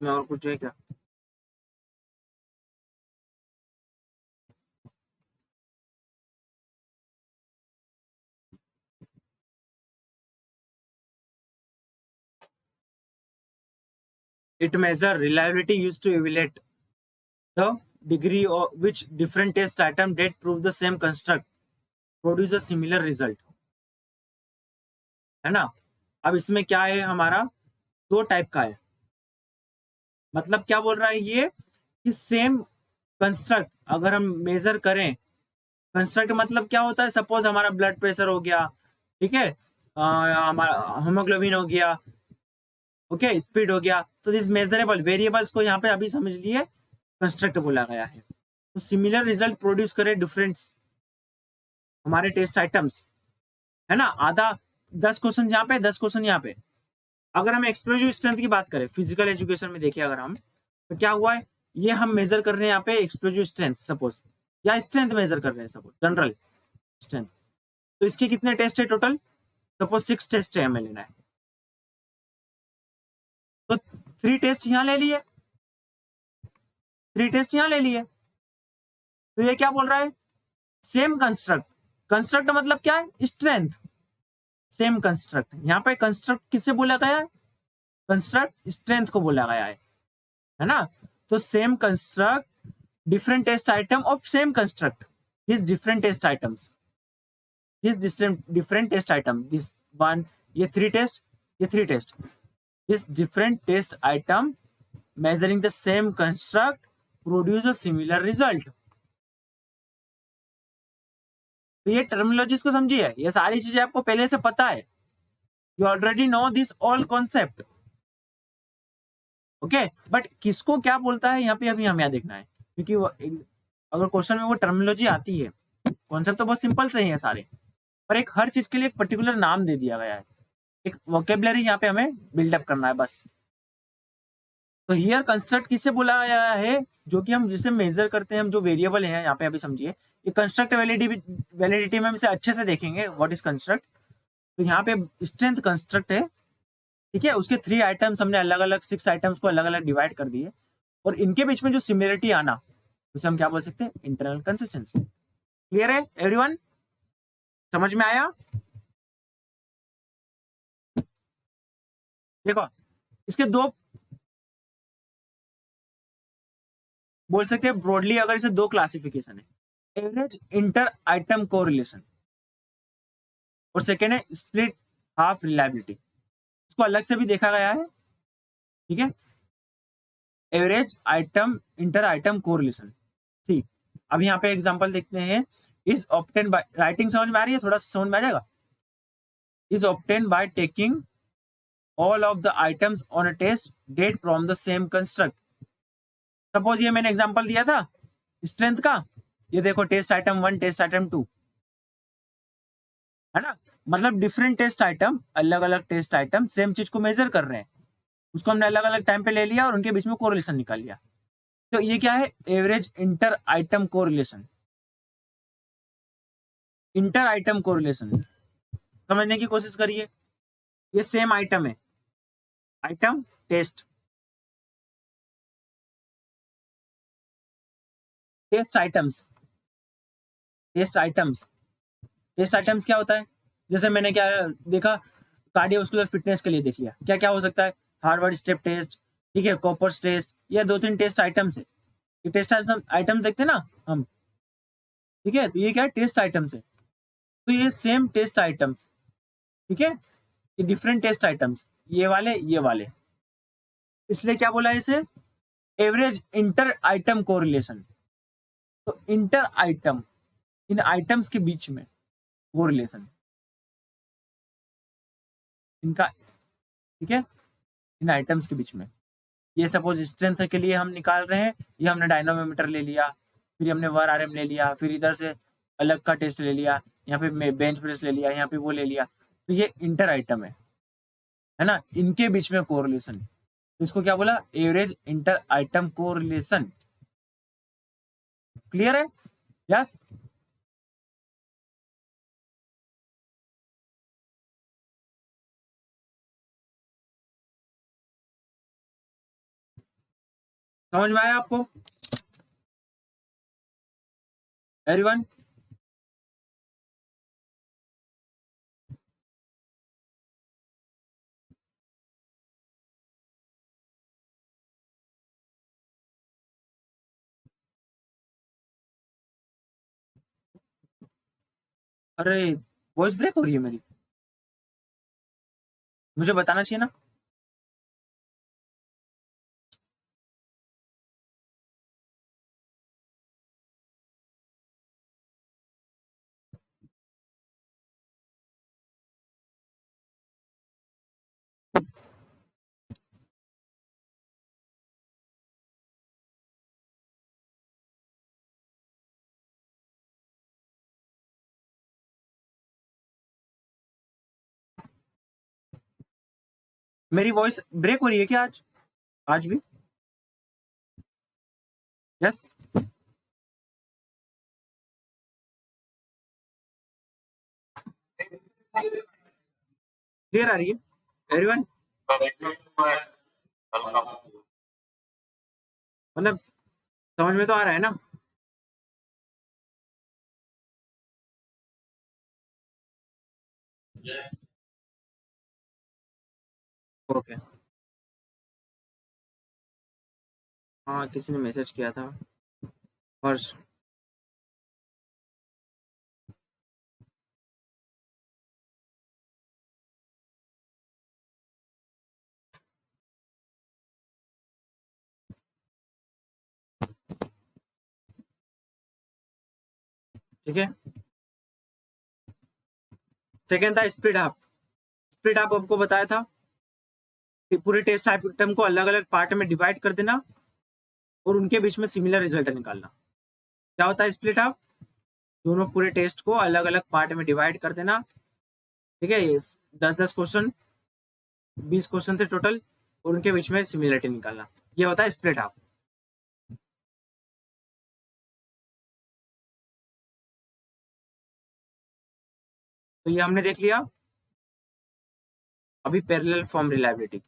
मैं और कुछ है क्या, it measure reliability used to evaluate the degree of which different test item that prove the same construct produce a similar result, है ना। अब इसमें क्या है, हमारा दो टाइप का है, मतलब क्या बोल रहा है ये कि सेम कंस्ट्रक्ट अगर हम मेजर करें, कंस्ट्रक्ट मतलब क्या होता है, सपोज हमारा ब्लड प्रेशर हो गया, ठीक है, हमारा हीमोग्लोबिन हो गया, ओके, स्पीड हो गया, तो दिस मेजरेबल वेरिएबल्स को यहाँ पे अभी समझ लिए कंस्ट्रक्ट बोला गया है। तो सिमिलर रिजल्ट प्रोड्यूस करे डिफरेंट हमारे टेस्ट आइटम्स, है ना, आधा 10 क्वेश्चन यहाँ पे, 10 क्वेश्चन यहाँ पे। अगर हम एक्सप्लोजिव स्ट्रेंथ की बात करें फिजिकल एजुकेशन में, देखिए अगर हम, तो क्या हुआ है, ये हम मेजर कर रहे हैं यहाँ पे एक्सप्लोजिव स्ट्रेंथ सपोज, या स्ट्रेंथ मेजर कर रहे हैं सपोज, जनरल स्ट्रेंथ। तो इसके कितने टेस्ट है टोटल, सपोज 6 टेस्ट है हमें लेना है, तो 3 टेस्ट यहाँ ले लिए, 3 टेस्ट यहाँ ले लिए। तो ये क्या बोल रहा है, सेम कंस्ट्रक्ट, कंस्ट्रक्ट मतलब क्या है, स्ट्रेंथ, सेम कंस्ट्रक्ट। यहाँ पे कंस्ट्रक्ट किससे बोला गया है, कंस्ट्रक्ट स्ट्रेंथ को बोला गया है ना। तो same construct different test item of same construct, this different test items, this different test item, this one, ये 3 टेस्ट, ये 3 test, this different test item measuring the same construct produce a similar result। तो ये terminologies को समझिए, ये सारी चीजें आपको पहले से पता है, you already know this all concept, okay. But किसको क्या बोलता है यहाँ पे अभी हमें देखना है, क्योंकि अगर क्वेश्चन में वो टर्मिनोलॉजी आती है, कॉन्सेप्ट तो बहुत सिंपल से ही है सारे, पर एक हर चीज के लिए एक पर्टिकुलर नाम दे दिया गया है, एक वोकेबलरी यहाँ पे हमें बिल्डअप करना है बस। तो हियर कंस्ट्रक्ट किससे बोला गया है, जो कि हम जिसे मेजर करते हैं, हम जो वेरिएबल है यहाँ पे अभी समझिए, ये कंस्ट्रक्ट वैलिडिटी में हम इसे अच्छे से देखेंगे व्हाट इज कंस्ट्रक्ट। तो यहाँ पे स्ट्रेंथ कंस्ट्रक्ट है, ठीक है, उसके 3 आइटम्स हमने अलग अलग 6 आइटम्स को अलग अलग डिवाइड कर दिए, और इनके बीच में जो सिमिलरिटी आना उसे हम क्या बोल सकते हैं, इंटरनल कंसिस्टेंसी। क्लियर है एवरीवन, समझ में आया। देखो इसके दो बोल सकते हैं ब्रॉडली, अगर इसे दो क्लासिफिकेशन है, एवरेज इंटर आइटम कोरिलेशन और सेकेंड है स्प्लिट हाफ रिलायबिलिटी। इसको अलग से भी देखा गया है, ठीक है, average item inter item correlation. ठीक, अब यहाँ पे एग्जांपल देखते हैं। इज ऑब्टेन बाय, राइटिंग समझ में आ रही है, थोड़ा समझ में आ जाएगा। Is obtain by taking all of the items on a test date from the same construct. Suppose ये मैंने एग्जांपल दिया था स्ट्रेंथ का, ये देखो टेस्ट आइटम 1 टेस्ट आइटम 2, है ना, मतलब डिफरेंट टेस्ट आइटम, अलग अलग टेस्ट आइटम सेम चीज को मेजर कर रहे हैं, उसको हमने अलग अलग टाइम पे ले लिया और उनके बीच में कोरिलेशन निकाल लिया। तो ये क्या है, average inter item correlation. Inter item correlation समझने की कोशिश करिए। ये सेम आइटम है, item test, test items, test items, test items क्या होता है, जैसे मैंने क्या देखा, कार्डियोवास्कुलर फिटनेस के लिए देख लिया, क्या क्या हो सकता है, हार्वर्ड स्टेप टेस्ट, ठीक है, कॉपर्स टेस्ट, ये दो तीन टेस्ट आइटम्स है। ये टेस्ट आइटम देखते हैं ना हम, ठीक है, तो ये क्या है, टेस्ट आइटम्स है। तो ये सेम टेस्ट आइटम्स, ठीक है, ये डिफरेंट टेस्ट आइटम्स, ये वाले, इसलिए क्या बोला है इसे, एवरेज इंटर आइटम कोरिलेशन। तो इंटर आइटम, इन आइटम्स के बीच में कोरिलेशन इनका, ठीक है, इन आइटम्स के बीच में। ये सपोज स्ट्रेंथ के लिए हम निकाल रहे हैं, ये हमने डायनामोमीटर ले लिया, फिर हमने वर आरएम ले लिया, फिर इधर से अलग का टेस्ट ले लिया, यहाँ पे बेंच प्रेस ले लिया, यहाँ पे वो ले लिया, तो ये इंटर आइटम है ना, इनके बीच में कोरिलेशन, तो इसको क्या बोला, average inter item correlation. Clear है? यस। समझ में आया आपको एवरीवन? अरे वॉइस ब्रेक हो रही है मेरी, मुझे बताना चाहिए ना। मेरी वॉइस ब्रेक हो रही है क्या आज, आज भी? यस, क्लियर आ रही है एवरीवन? मतलब समझ में तो आ रहा है ना? ओके, हाँ किसी ने मैसेज किया था, हर्ष। ठीक है, सेकेंड था स्प्लिट हाफ। स्प्लिट हाफ आपको बताया था कि पूरे टेस्ट आइटम को अलग अलग पार्ट में डिवाइड कर देना और उनके बीच में सिमिलर रिजल्ट निकालना। क्या होता है स्प्लिट हाफ, दोनों पूरे टेस्ट को अलग अलग पार्ट में डिवाइड कर देना, ठीक है, 10-10 क्वेश्चन, 20 क्वेश्चन थे टोटल, और उनके बीच में सिमिलरिटी निकालना, ये होता है स्प्लिट हाफ। तो ये हमने देख लिया। अभी parallel form reliability,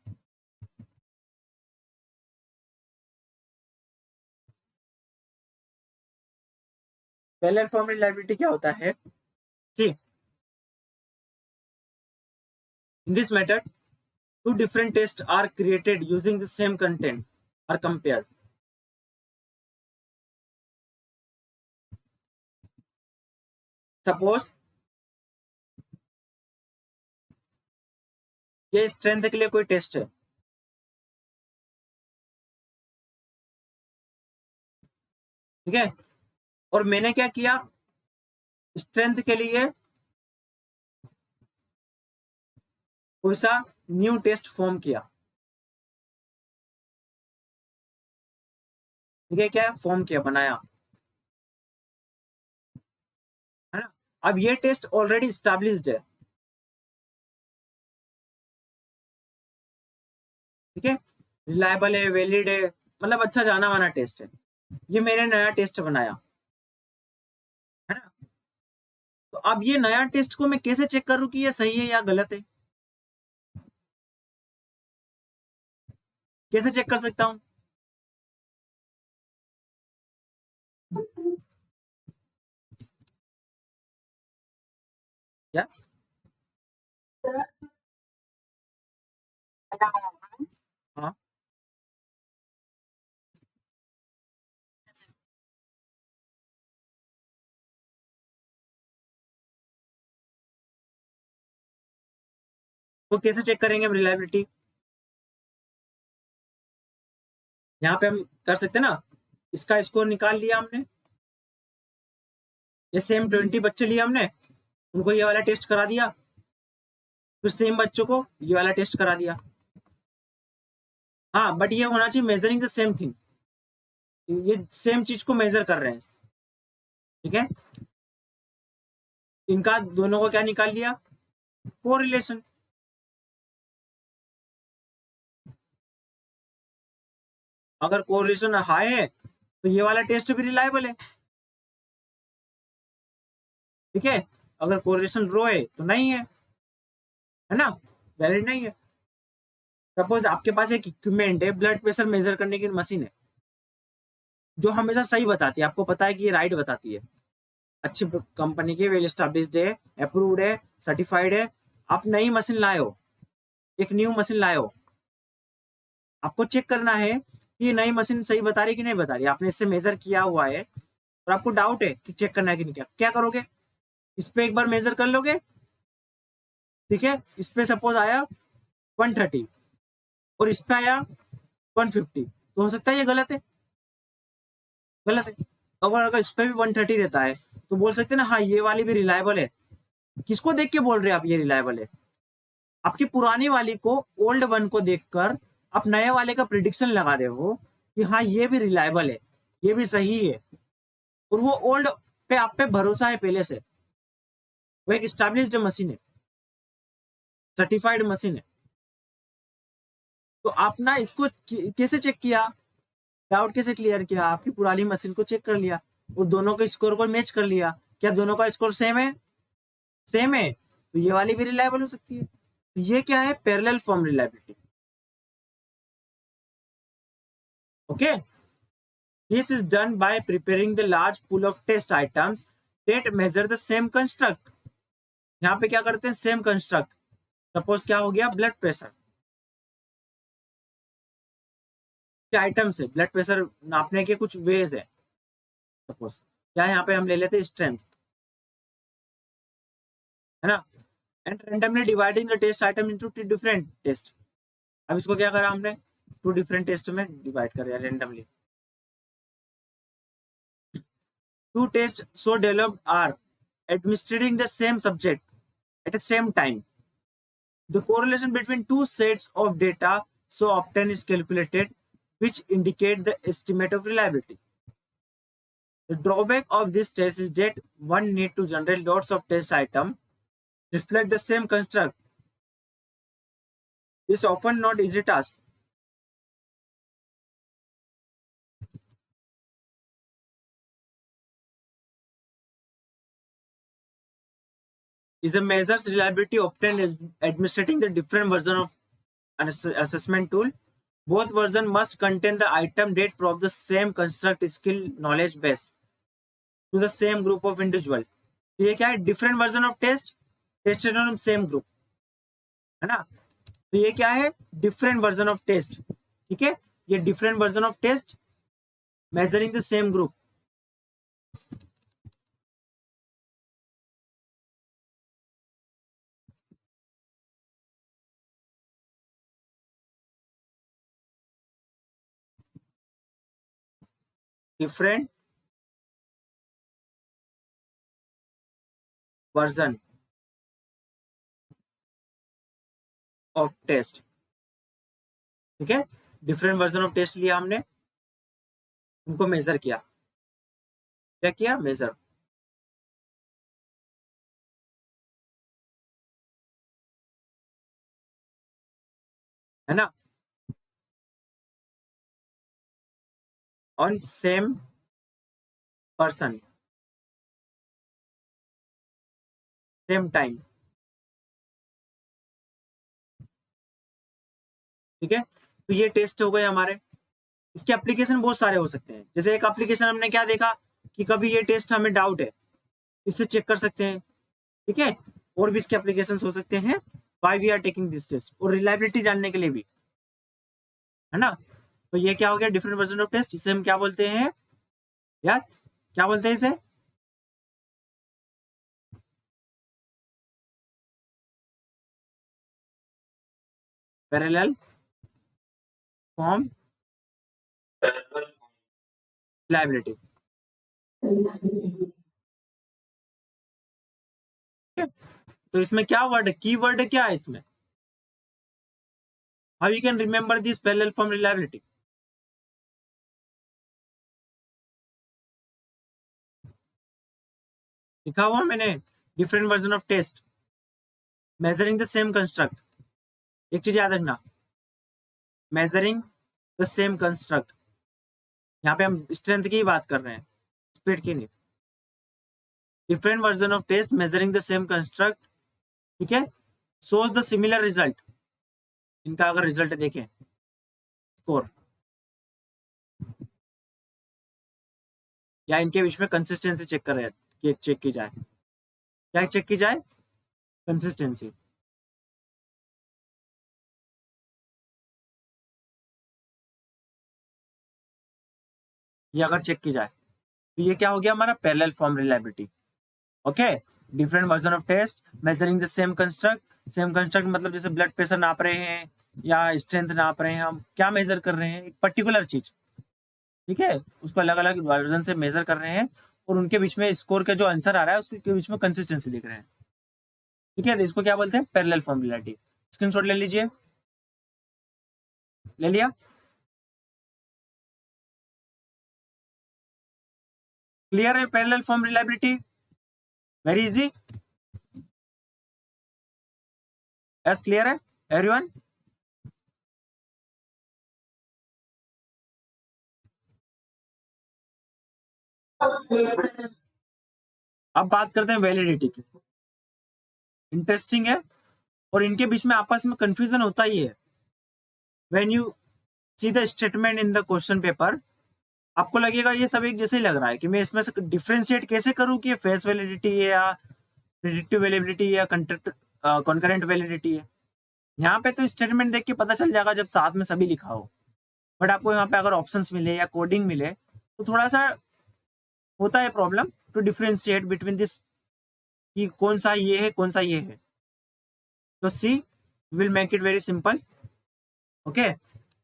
parallel form reliability क्या होता है, see in this method two different tests are created using the same content are compared. Suppose ये स्ट्रेंथ के लिए कोई टेस्ट है, ठीक है, और मैंने क्या किया, स्ट्रेंथ के लिए कोई सा न्यू टेस्ट फॉर्म किया, ठीक है, क्या फॉर्म किया, बनाया, है ना। अब ये टेस्ट ऑलरेडी स्टैब्लिश्ड है, ठीक है, रिलायबल है, वैलिड है, मतलब अच्छा जाना माना टेस्ट है। ये मैंने नया टेस्ट बनाया, है ना। तो अब ये नया टेस्ट को मैं कैसे चेक करूं कि ये सही है या गलत है, कैसे चेक कर सकता हूं? यस, हाँ, तो कैसे चेक करेंगे हम रिलायबिलिटी? यहाँ पे हम कर सकते हैं ना, इसका स्कोर निकाल लिया हमने, ये सेम 20 बच्चे लिए हमने, उनको ये वाला टेस्ट करा दिया, फिर सेम बच्चों को ये वाला टेस्ट करा दिया। हाँ, बट ये होना चाहिए मेजरिंग द सेम थिंग, ये सेम चीज को मेजर कर रहे हैं, ठीक है। इनका दोनों को क्या निकाल लिया, कोरिलेशन। अगर कोरिलेशन हाई है तो ये वाला टेस्ट भी रिलायबल है, ठीक है। अगर कोरिलेशन लो है तो नहीं है ना, वैलिड नहीं है। सपोज आपके पास एक इक्विपमेंट है, ब्लड प्रेशर मेजर करने की मशीन है, जो हमेशा सही बताती है, आपको पता है कि ये राइट बताती है, अच्छी कंपनी की, वेल एस्टैब्लिश्ड है, अप्रूव्ड है, सर्टिफाइड है। आप नई मशीन लाए हो, एक न्यू मशीन लाए हो, आपको चेक करना है कि ये नई मशीन सही बता रही है कि नहीं बता रही, आपने इससे मेजर किया हुआ है और आपको डाउट है कि चेक करना है कि नहीं, क्या करोगे, इस पे एक बार मेजर कर लोगे, ठीक है। इस पे सपोज आया 130 और इस पे आया 150, तो हो सकता है ये गलत है, गलत है। अगर इस पे भी 130 रहता है तो बोल सकते हैं ना, हाँ ये वाली भी रिलायबल है। किसको देख के बोल रहे हैं आप ये रिलायबल है? आपकी पुरानी वाली को, ओल्ड वन को देखकर आप नए वाले का प्रिडिक्शन लगा रहे हो कि हाँ ये भी रिलायबल है, ये भी सही है, और वो ओल्ड पे आप पे भरोसा है पहले से, वो एक स्टैब्लिश्ड मशीन है, सर्टिफाइड मशीन है। तो आप ना इसको कैसे चेक किया, डाउट कैसे क्लियर किया, आपकी पुरानी मशीन को चेक कर लिया और दोनों के स्कोर को मैच कर लिया, क्या दोनों का स्कोर सेम है, सेम है, तो ये वाली भी रिलायबल हो सकती है। तो ये क्या है, parallel form reliability, okay. This is done by preparing the large pool of test items that measure the same construct. यहाँ पे क्या करते हैं, सेम कंस्ट्रक्ट। सपोज क्या हो गया, ब्लड प्रेशर के आइटम्स है, ब्लड प्रेशर नापने के कुछ वेज है। सपोज क्या, यहाँ पे हम ले लेते हैं स्ट्रेंथ, है ना, and randomly dividing the test item into two different test. अब इसको क्या करा हमने, टू डिफरेंट टेस्ट में डिवाइड कर दिया रैंडमली। Two tests so developed are administering the same subject at the same time. The correlation between two sets of data so obtained is calculated, which indicate the estimate of reliability. The drawback of this test is that one need to generate lots of test items reflect the same construct. This is often not easy task. Is a measures reliability obtained administrating the different version of an assessment tool. Both versions must contain the item date from the same construct skill knowledge base to the same group of individual. तो ये क्या है, different version of test tested on same group, है ना। तो ये क्या है, डिफरेंट वर्जन ऑफ टेस्ट, ठीक है, ये different version of test measuring the same group. Different version of test, ठीक है, डिफरेंट वर्जन ऑफ टेस्ट लिया हमने, उनको मेजर किया, क्या किया, मेजर, है ना, on same person same time, ठीक है। तो ये टेस्ट हो गए हमारे। इसके एप्लीकेशन बहुत सारे हो सकते हैं। जैसे एक एप्लीकेशन हमने क्या देखा कि कभी ये टेस्ट हमें डाउट है, इससे चेक कर सकते हैं, ठीक है। और भी इसके एप्लीकेशंस हो सकते हैं, why we are taking this test, और रिलायबिलिटी जानने के लिए भी, है ना। तो ये क्या हो गया, डिफरेंट वर्जन ऑफ टेस्ट। इसे हम क्या बोलते हैं, यस, क्या बोलते हैं इसे, पैरेलल फॉर्म रिलायबिलिटी, तो इसमें क्या वर्ड है, की वर्ड क्या है इसमें, how you can remember this parallel form reliability, लिखा हुआ मैंने, different version of test measuring the same construct. एक चीज याद रखना, मेजरिंग द सेम कंस्ट्रक्ट, यहाँ पे हम स्ट्रेंथ की ही बात कर रहे हैं, स्पीड की नहीं। Different version of test measuring the same construct, ठीक है, शोज द सिमिलर रिजल्ट। इनका अगर रिजल्ट देखें, स्कोर, या इनके बीच में कंसिस्टेंसी चेक की जाए, क्या चेक की जाए, कंसिस्टेंसी। ये अगर चेक की जाए तो ये क्या हो गया हमारा, parallel form reliability. Okay, different version of test measuring the same construct. Same construct मतलब जैसे ब्लड प्रेशर नाप रहे हैं या स्ट्रेंथ नाप रहे हैं, हम क्या मेजर कर रहे हैं, एक पर्टिकुलर चीज, ठीक है, उसको अलग अलग वर्जन से मेजर कर रहे हैं, और उनके बीच में स्कोर का जो आंसर आ रहा है उसके बीच में कंसिस्टेंसी देख रहे हैं, ठीक है। तो इसको क्या बोलते हैं, पैरेलल फॉर्म रिलायबिलिटी। स्क्रीनशॉट ले लीजिए, ले लिया, क्लियर है, parallel form reliability, very easy, yes, clear है एवरीवन। अब बात करते हैं वैलिडिटी की, इंटरेस्टिंग है, और इनके बीच में आपस में कंफ्यूजन होता ही है। When you see the statement in the question paper, आपको लगेगा ये सब एक जैसे ही लग रहा है, कि मैं इसमें से डिफरेंशिएट कैसे करूं कि ये फेस वैलिडिटी है या प्रेडिक्टिव वैलिडिटी या कॉन्करेंट वैलिडिटी है। यहाँ पे तो स्टेटमेंट देख के पता चल जाएगा जब साथ में सभी लिखा हो, बट आपको यहाँ पे अगर ऑप्शंस मिले या कोडिंग मिले तो थोड़ा सा होता है problem to differentiate between this, कि कौन सा ये है कौन सा ये है। तो see will make it very simple. Okay,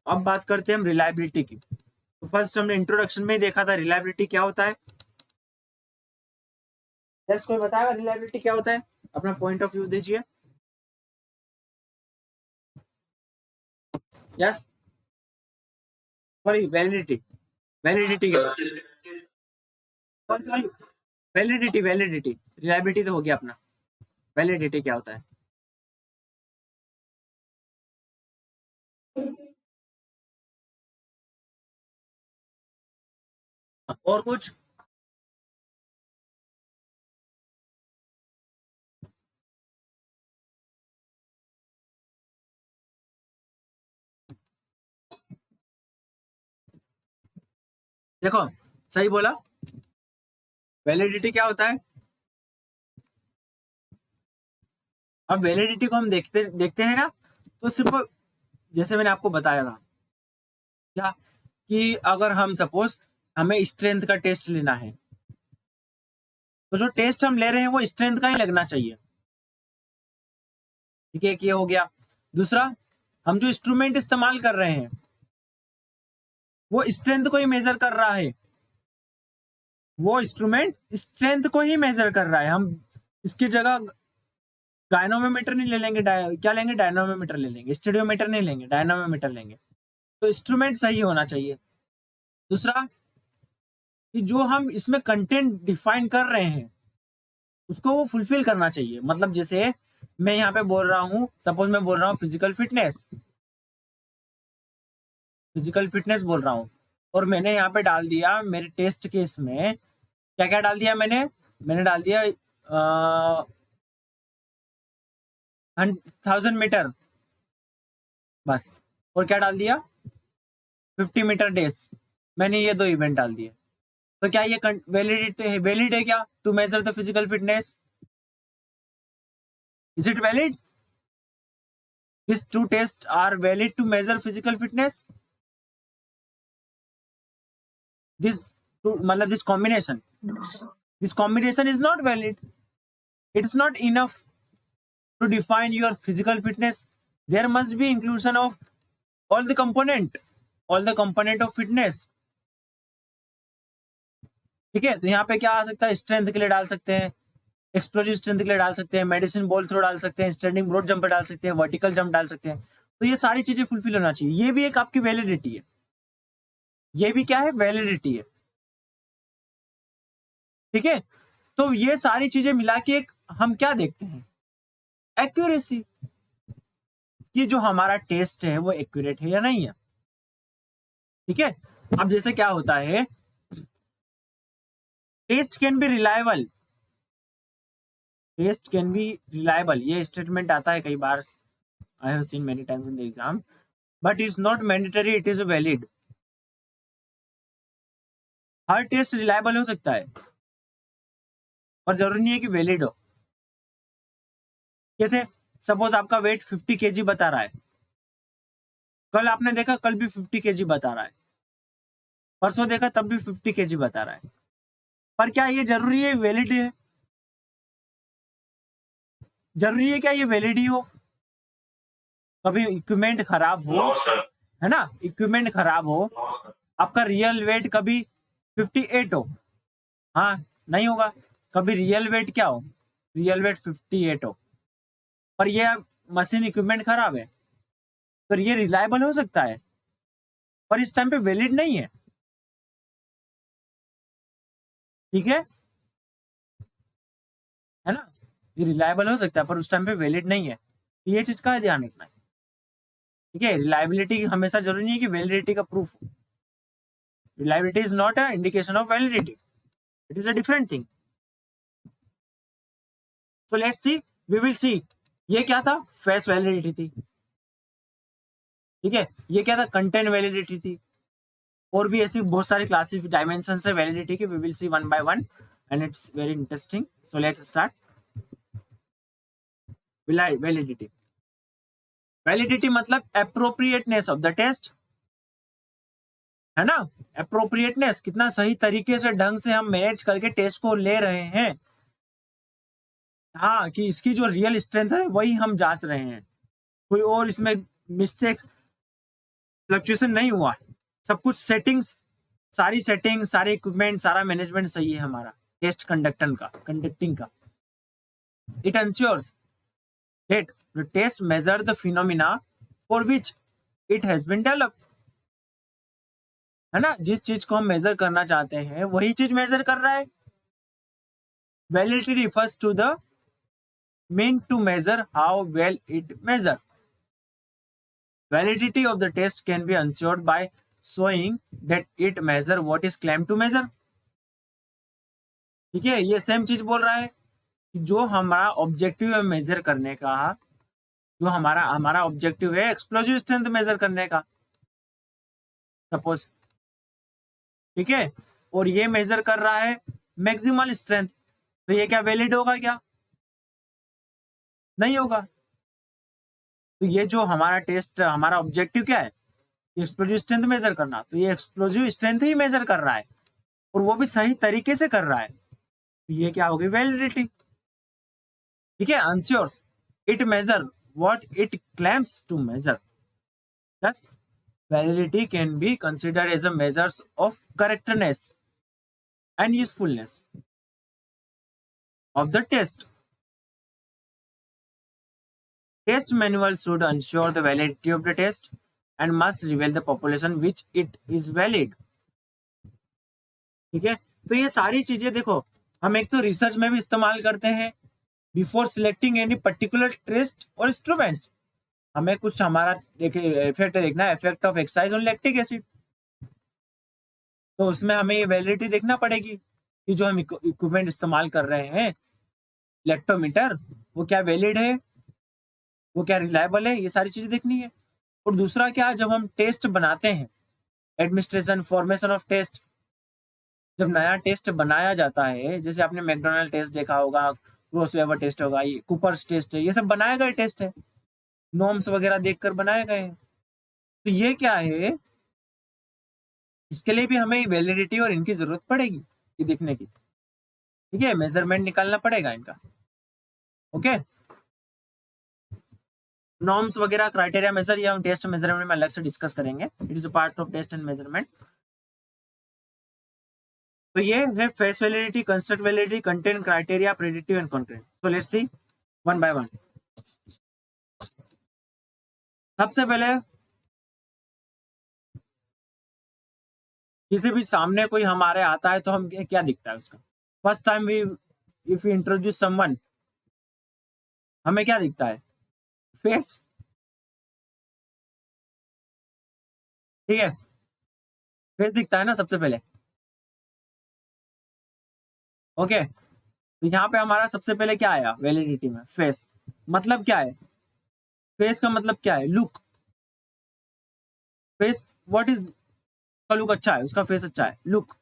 अब बात करते हैं हम रिलायबिलिटी की। तो फर्स्ट हमने इंट्रोडक्शन में ही देखा था रिलायबिलिटी क्या होता है। यस, कोई बताएगा रिलायबिलिटी क्या होता है, अपना पॉइंट ऑफ व्यू दीजिए। यस, सॉरी, वैलिडिटी, वैलिडिटी के सॉरी, वैलिडिटी, वैलिडिटी, रिलायबिलिटी तो हो गया अपना, वैलिडिटी क्या होता है। और कुछ, देखो, सही बोला, वैलिडिटी क्या होता है। अब वैलिडिटी को हम देखते देखते हैं ना, तो सिर्फ जैसे मैंने आपको बताया था क्या कि अगर हम सपोज हमें स्ट्रेंथ का टेस्ट लेना है तो जो टेस्ट हम ले रहे हैं वो स्ट्रेंथ का ही लगना चाहिए। ठीक है, एक ये हो गया। दूसरा, हम जो इंस्ट्रूमेंट इस्तेमाल कर रहे हैं वो स्ट्रेंथ को ही मेजर कर रहा है, वो इंस्ट्रूमेंट स्ट्रेंथ को ही मेजर कर रहा है। हम इसकी जगह डायनोमीटर नहीं ले लेंगे, क्या लेंगे, डायनोमीटर ले लेंगे, स्टेडियोमीटर नहीं लेंगे, डायनोमीटर लेंगे। तो इंस्ट्रूमेंट सही होना चाहिए। दूसरा कि जो हम इसमें कंटेंट डिफाइन कर रहे हैं उसको वो फुलफिल करना चाहिए। मतलब जैसे मैं यहाँ पे बोल रहा हूँ, सपोज मैं बोल रहा हूँ फिजिकल फिटनेस बोल रहा हूँ और मैंने यहाँ पे डाल दिया मेरे टेस्ट केस में क्या क्या डाल दिया मैंने डाल दिया 1000 मीटर बस, और क्या डाल दिया 50 मीटर डेस। मैंने ये दो इवेंट डाल दिए। तो क्या ये वैलिड है क्या to measure the physical fitness? Is it valid? These two tests are valid to measure physical fitness. This combination is not valid. It's not enough to define your physical fitness. There must be inclusion of all the component of fitness. ठीक है, तो यहाँ पे क्या आ सकता है, strength के लिए डाल सकते हैं, एक्सप्लोजिव स्ट्रेंथ के लिए डाल सकते हैं, मेडिसिन बॉल थ्रो डाल सकते हैं, स्टैंडिंग ब्रॉड जंप डाल सकते हैं, वर्टिकल जंप डाल सकते हैं। तो ये सारी चीजें फुलफिल होना चाहिए। ये भी एक आपकी वैलिडिटी है, ये भी क्या है, वैलिडिटी है। ठीक है, तो ये सारी चीजें मिला के एक हम क्या देखते हैं, एक्यूरेसी, कि जो हमारा टेस्ट है वो एक्यूरेट है या नहीं है। ठीक है, अब जैसे क्या होता है, टेस्ट कैन बी रिलायबल, ये स्टेटमेंट आता है कई बार, I have seen many times in the exam, but is not mandatory, it is valid. हर टेस्ट रिलायबल हो सकता है और जरूरी नहीं है कि वैलिड हो। जैसे सपोज आपका वेट 50 kg बता रहा है, कल आपने देखा कल भी 50 kg बता रहा है, परसों देखा तब भी 50 kg बता रहा है, पर क्या ये जरूरी है वैलिड है? जरूरी है क्या ये वैलिड ही हो? कभी इक्विपमेंट खराब हो, है ना, इक्विपमेंट खराब हो, आपका रियल वेट कभी 58 हो, हाँ नहीं होगा। कभी रियल वेट क्या हो, रियल वेट 58 हो, पर ये मशीन इक्विपमेंट खराब है, तो ये रिलायबल हो सकता है पर इस टाइम पे वैलिड नहीं है। ठीक है ना, ये रिलायबल हो सकता है पर उस टाइम पे वैलिड नहीं है। ये चीज का ध्यान रखना है। ठीक है, रिलायबिलिटी हमेशा जरूरी नहीं है कि वैलिडिटी का प्रूफ हो। Reliability is not a indication of validity, it is a different thing. So let's see, we will see, ये क्या था, फेस वैलिडिटी थी। ठीक है, ये क्या था, कंटेंट वैलिडिटी थी। और भी ऐसी बहुत सारी क्लासिफ डायमेंशन है वैलिडिटी की, we will see one by one and it's very interesting. So let's start. Validity, validity मतलब एप्रोप्रिएटनेस ऑफ द टेस्ट, है ना, एप्रोप्रिएटनेस, कितना सही तरीके से ढंग से हम मैनेज करके टेस्ट को ले रहे हैं। हाँ, कि इसकी जो रियल स्ट्रेंथ है वही हम जांच रहे हैं, कोई और इसमें मिस्टेक फ्लक्चुएशन नहीं हुआ है। सब कुछ सेटिंग्स, सारे इक्विपमेंट, सारा मैनेजमेंट सही है हमारा टेस्ट कंडक्टिंग का। It ensures that the test measure the phenomena for which it has been developed, है ना, जिस चीज को हम मेजर करना चाहते हैं वही चीज मेजर कर रहा है। Validity refers to the meant to measure how well it measures. Validity of the test can be ensured by showing that it measure what is claimed to measure. ठीक है, ये सेम चीज बोल रहा है कि जो हमारा ऑब्जेक्टिव है मेजर करने का, जो हमारा ऑब्जेक्टिव है एक्सप्लोजिव स्ट्रेंथ मेजर करने का, सपोज, ठीक है, और ये मेजर कर रहा है मैक्सिमल स्ट्रेंथ, तो ये क्या वैलिड होगा क्या? नहीं होगा। तो ये जो हमारा टेस्ट, हमारा ऑब्जेक्टिव क्या है, एक्सप्लोजिव स्ट्रेंथ मेजर करना, तो ये एक्सप्लोजिव स्ट्रेंथ ही मेजर कर रहा है और वो भी सही तरीके से कर रहा है, तो ये क्या होगी, वैलिडिटी। ठीक है, answers it measure what it claims to measure, thus validity can be considered as a measures of correctness and usefulness of the test. Test manual should ensure the validity of the test and must reveal the population which it is valid. ठीक है, तो ये सारी चीजें देखो, हम एक तो रिसर्च में भी इस्तेमाल करते हैं before selecting any particular test और इंस्ट्रूमेंट्स। हमें कुछ हमारा इफेक्ट देखना है, effect of exercise on lactic acid, तो उसमें हमें ये वैलिडिटी देखना पड़ेगी कि जो हम इक्विपमेंट इस्तेमाल कर रहे हैं, लैक्टोमीटर, वो क्या वैलिड है, वो क्या रिलायबल है, ये सारी चीजें देखनी है। और दूसरा क्या, जब हम टेस्ट बनाते हैं, एडमिनिस्ट्रेशन, फॉर्मेशन ऑफ टेस्ट, जब नया टेस्ट बनाया जाता है, जैसे आपने मैकडोनल्ड टेस्ट देखा होगा, क्रोसवेवर टेस्ट होगा, ये कूपर्स टेस्ट है, ये सब बनाए गए टेस्ट है, नॉर्म्स वगैरह देखकर बनाए गए हैं। तो ये क्या है, इसके लिए भी हमें वैलिडिटी और इनकी जरूरत पड़ेगी ये देखने की। ठीक है, मेजरमेंट निकालना पड़ेगा इनका। ओके, नॉर्म्स वगैरह, क्राइटेरिया मेजर, ये हम टेस्ट मेजरमेंट में अलग से डिस्कस करेंगे, it is a part of test and measurement. तो ये है face validity, construct validity, content, criteria, predictive and concurrent. So let's see one by one. सबसे पहले किसी भी सामने कोई हमारे आता है तो हम क्या दिखता है उसका, first time we if you introduce someone, हमें क्या दिखता है, फेस। ठीक है, फेस दिखता है ना सबसे पहले। ओके, तो यहाँ पे हमारा सबसे पहले क्या आया वैलिडिटी में, फेस। मतलब क्या है, फेस का मतलब क्या है, लुक। फेस व्हाट इज, उसका लुक अच्छा है, उसका फेस अच्छा है, लुक।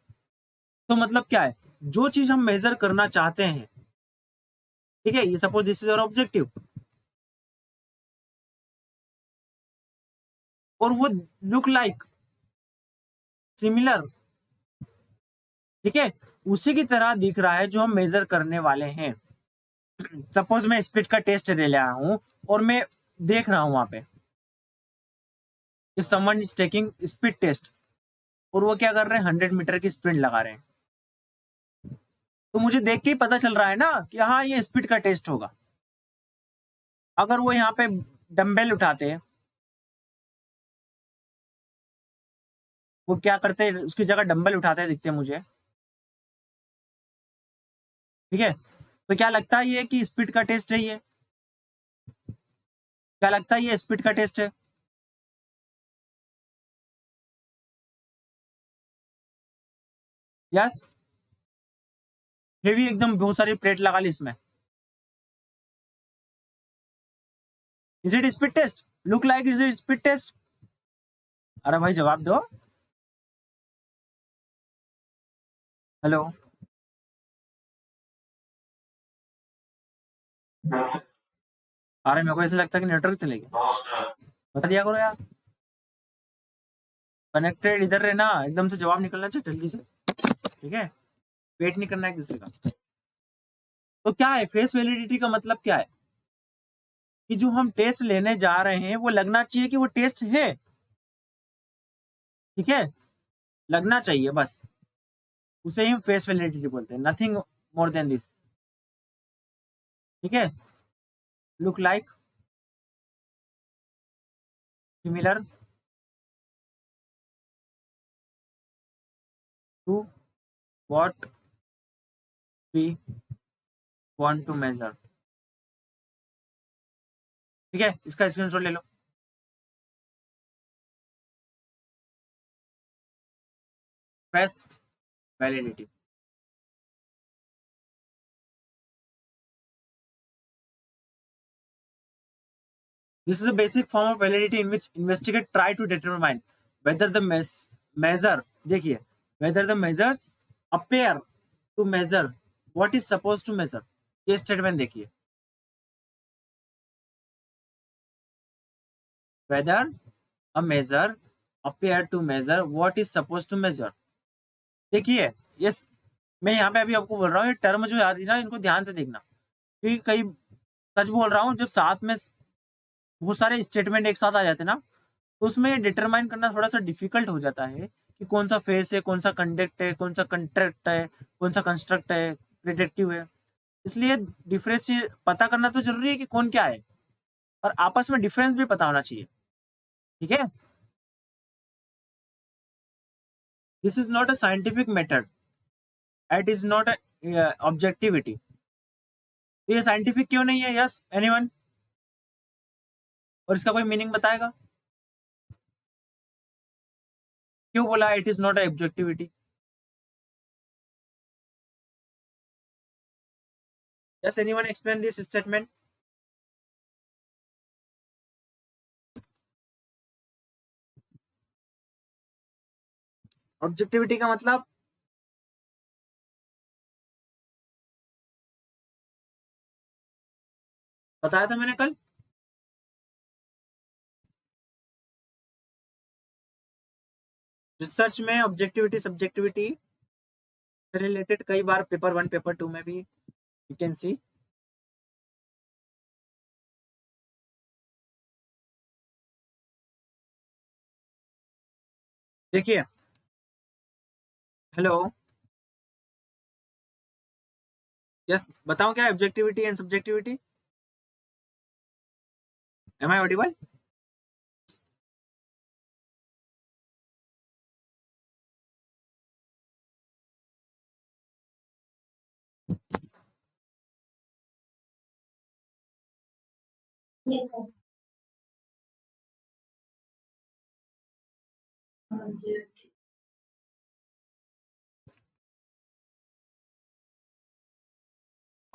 तो मतलब क्या है, जो चीज हम मेजर करना चाहते हैं, ठीक है, ये suppose this is your objective, और वो लुक लाइक सिमिलर, ठीक है, उसी की तरह दिख रहा है जो हम मेजर करने वाले हैं। सपोज मैं स्पीड का टेस्ट ले रहा हूं और मैं देख रहा हूं वहां पे, if someone is taking speed test, और वो क्या कर रहे हैं, 100 मीटर की स्प्रिंट लगा रहे हैं, तो मुझे देख के ही पता चल रहा है ना कि हाँ ये स्पीड का टेस्ट होगा। अगर वो यहाँ पे डंबल उठाते हैं, वो क्या करते हैं, उसकी जगह डंबल उठाते हैं दिखते हैं मुझे, ठीक है, तो क्या लगता है ये कि स्पीड का टेस्ट है, ये क्या लगता है ये स्पीड का टेस्ट है। यस, हेवी एकदम बहुत सारी प्लेट लगा ली इसमें, is it speed test, look like is it speed test. अरे भाई जवाब दो, हेलो। अरे मेरे को ऐसा लगता है कि नेटवर्क चलेगी, बता दिया करो यार, कनेक्टेड इधर रहना, एकदम से जवाब निकलना चाहिए जल्दी से, ठीक है, वेट नहीं करना एक दूसरे का। तो क्या है फेस वैलिडिटी का मतलब क्या है, कि जो हम टेस्ट लेने जा रहे हैं वो लगना चाहिए कि वो टेस्ट है, ठीक है, लगना चाहिए बस, उसे ही हम फेस वैलिडिटी बोलते हैं, नथिंग मोर देन दिस। ठीक है, look like similar to what we want to measure. ठीक है, इसका स्क्रीनशॉट ले लो। Face validity, this is a basic form of validity in which investigate try to determine whether the measure, देखिए, whether the measures appear to measure what is supposed to measure। ये statement देखिए, whether a measure appear to measure what is supposed to measure। देखिए, yes, मैं यहाँ पे अभी आपको बोल रहा हूँ, ये टर्म जो याद है ना, इनको ध्यान से देखना, क्योंकि कई सच बोल रहा हूँ, जब साथ में बहुत सारे स्टेटमेंट एक साथ आ जाते हैं ना, तो उसमें डिटरमाइन करना थोड़ा सा डिफिकल्ट हो जाता है कि कौन सा फेस है, कौन सा कंडक्ट है, कौन सा कंट्रैक्ट है, कौन सा कंस्ट्रक्ट है, प्रेडिक्टिव है। इसलिए डिफरेंस पता करना तो जरूरी है कि कौन क्या है, और आपस में डिफरेंस भी पता होना चाहिए। ठीक है, this is not a scientific method, it is not a objectivity. ये साइंटिफिक क्यों नहीं है? Yes, anyone? और इसका कोई मीनिंग बताएगा? क्यों बोला it is not a objectivity? Yes, anyone explain this statement? Objectivity का मतलब बताया था मैंने कल। रिसर्च में ऑब्जेक्टिविटी सब्जेक्टिविटी रिलेटेड कई बार पेपर 1 पेपर 2 में भी यू कैन सी। देखिए, हेलो, यस, बताओ क्या है objectivity and subjectivity? Am I audible?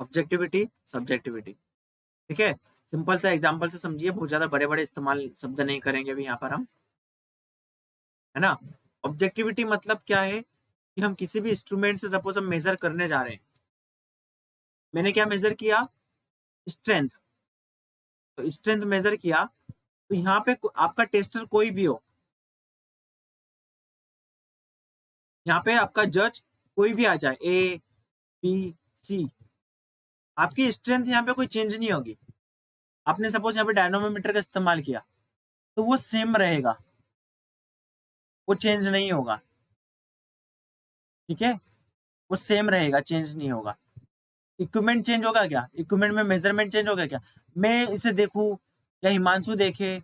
Objectivity subjectivity, ठीक है, सिंपल सा एग्जांपल से समझिए, बहुत ज्यादा बड़े बड़े इस्तेमाल शब्द नहीं करेंगे अभी यहाँ पर हम, है ना। ऑब्जेक्टिविटी मतलब क्या है कि हम किसी भी इंस्ट्रूमेंट से सपोज हम मेजर करने जा रहे हैं। मैंने क्या मेजर किया? स्ट्रेंथ। तो स्ट्रेंथ मेजर किया, तो यहाँ पे आपका टेस्टर कोई भी हो, यहाँ पे आपका जज कोई भी आ जाए, ए बी सी, आपकी स्ट्रेंथ यहाँ पे कोई चेंज नहीं होगी। आपने सपोज यहाँ पे डायनोमीटर का इस्तेमाल किया, तो वो सेम रहेगा, वो चेंज नहीं होगा। ठीक है, वो सेम रहेगा, चेंज नहीं होगा। इक्विपमेंट चेंज होगा क्या? इक्विपमेंट में मेजरमेंट चेंज होगा क्या? मैं इसे देखूं, या हिमांशु देखे,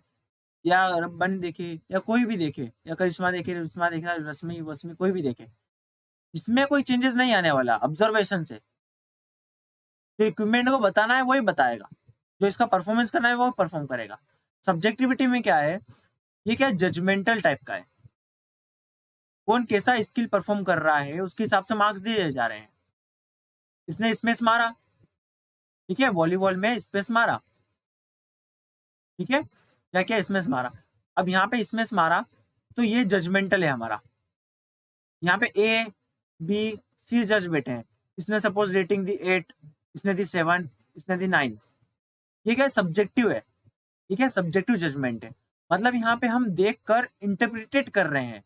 या रब्बन देखे, या कोई भी देखे, या करिश्मा देखे, रिश्मा देखे, रश्मि वस्मी, कोई भी देखे, इसमें कोई चेंजेस नहीं आने वाला ऑब्जर्वेशन से। जो इक्विपमेंट को बताना है वही बताएगा, जो इसका परफॉर्मेंस करना है वो परफॉर्म करेगा। सब्जेक्टिविटी में क्या है? ये क्या जजमेंटल टाइप का है, कौन कैसा स्किल परफॉर्म कर रहा है उसके हिसाब से मार्क्स दिए जा रहे हैं। इसने स्पेस मारा, ठीक है, वॉलीबॉल में स्पेस मारा, ठीक है, क्या क्या स्मेश मारा। अब यहाँ पे स्मेश मारा, तो ये जजमेंटल है हमारा। यहाँ पे ए बी सी जज बैठे हैं, इसने सपोज रेटिंग दी 8, इसने दी 7, इसने दी 9। ये क्या सब्जेक्टिव है, ठीक है, सब्जेक्टिव जजमेंट है। मतलब यहाँ पे हम देख कर इंटरप्रिटेट कर रहे हैं।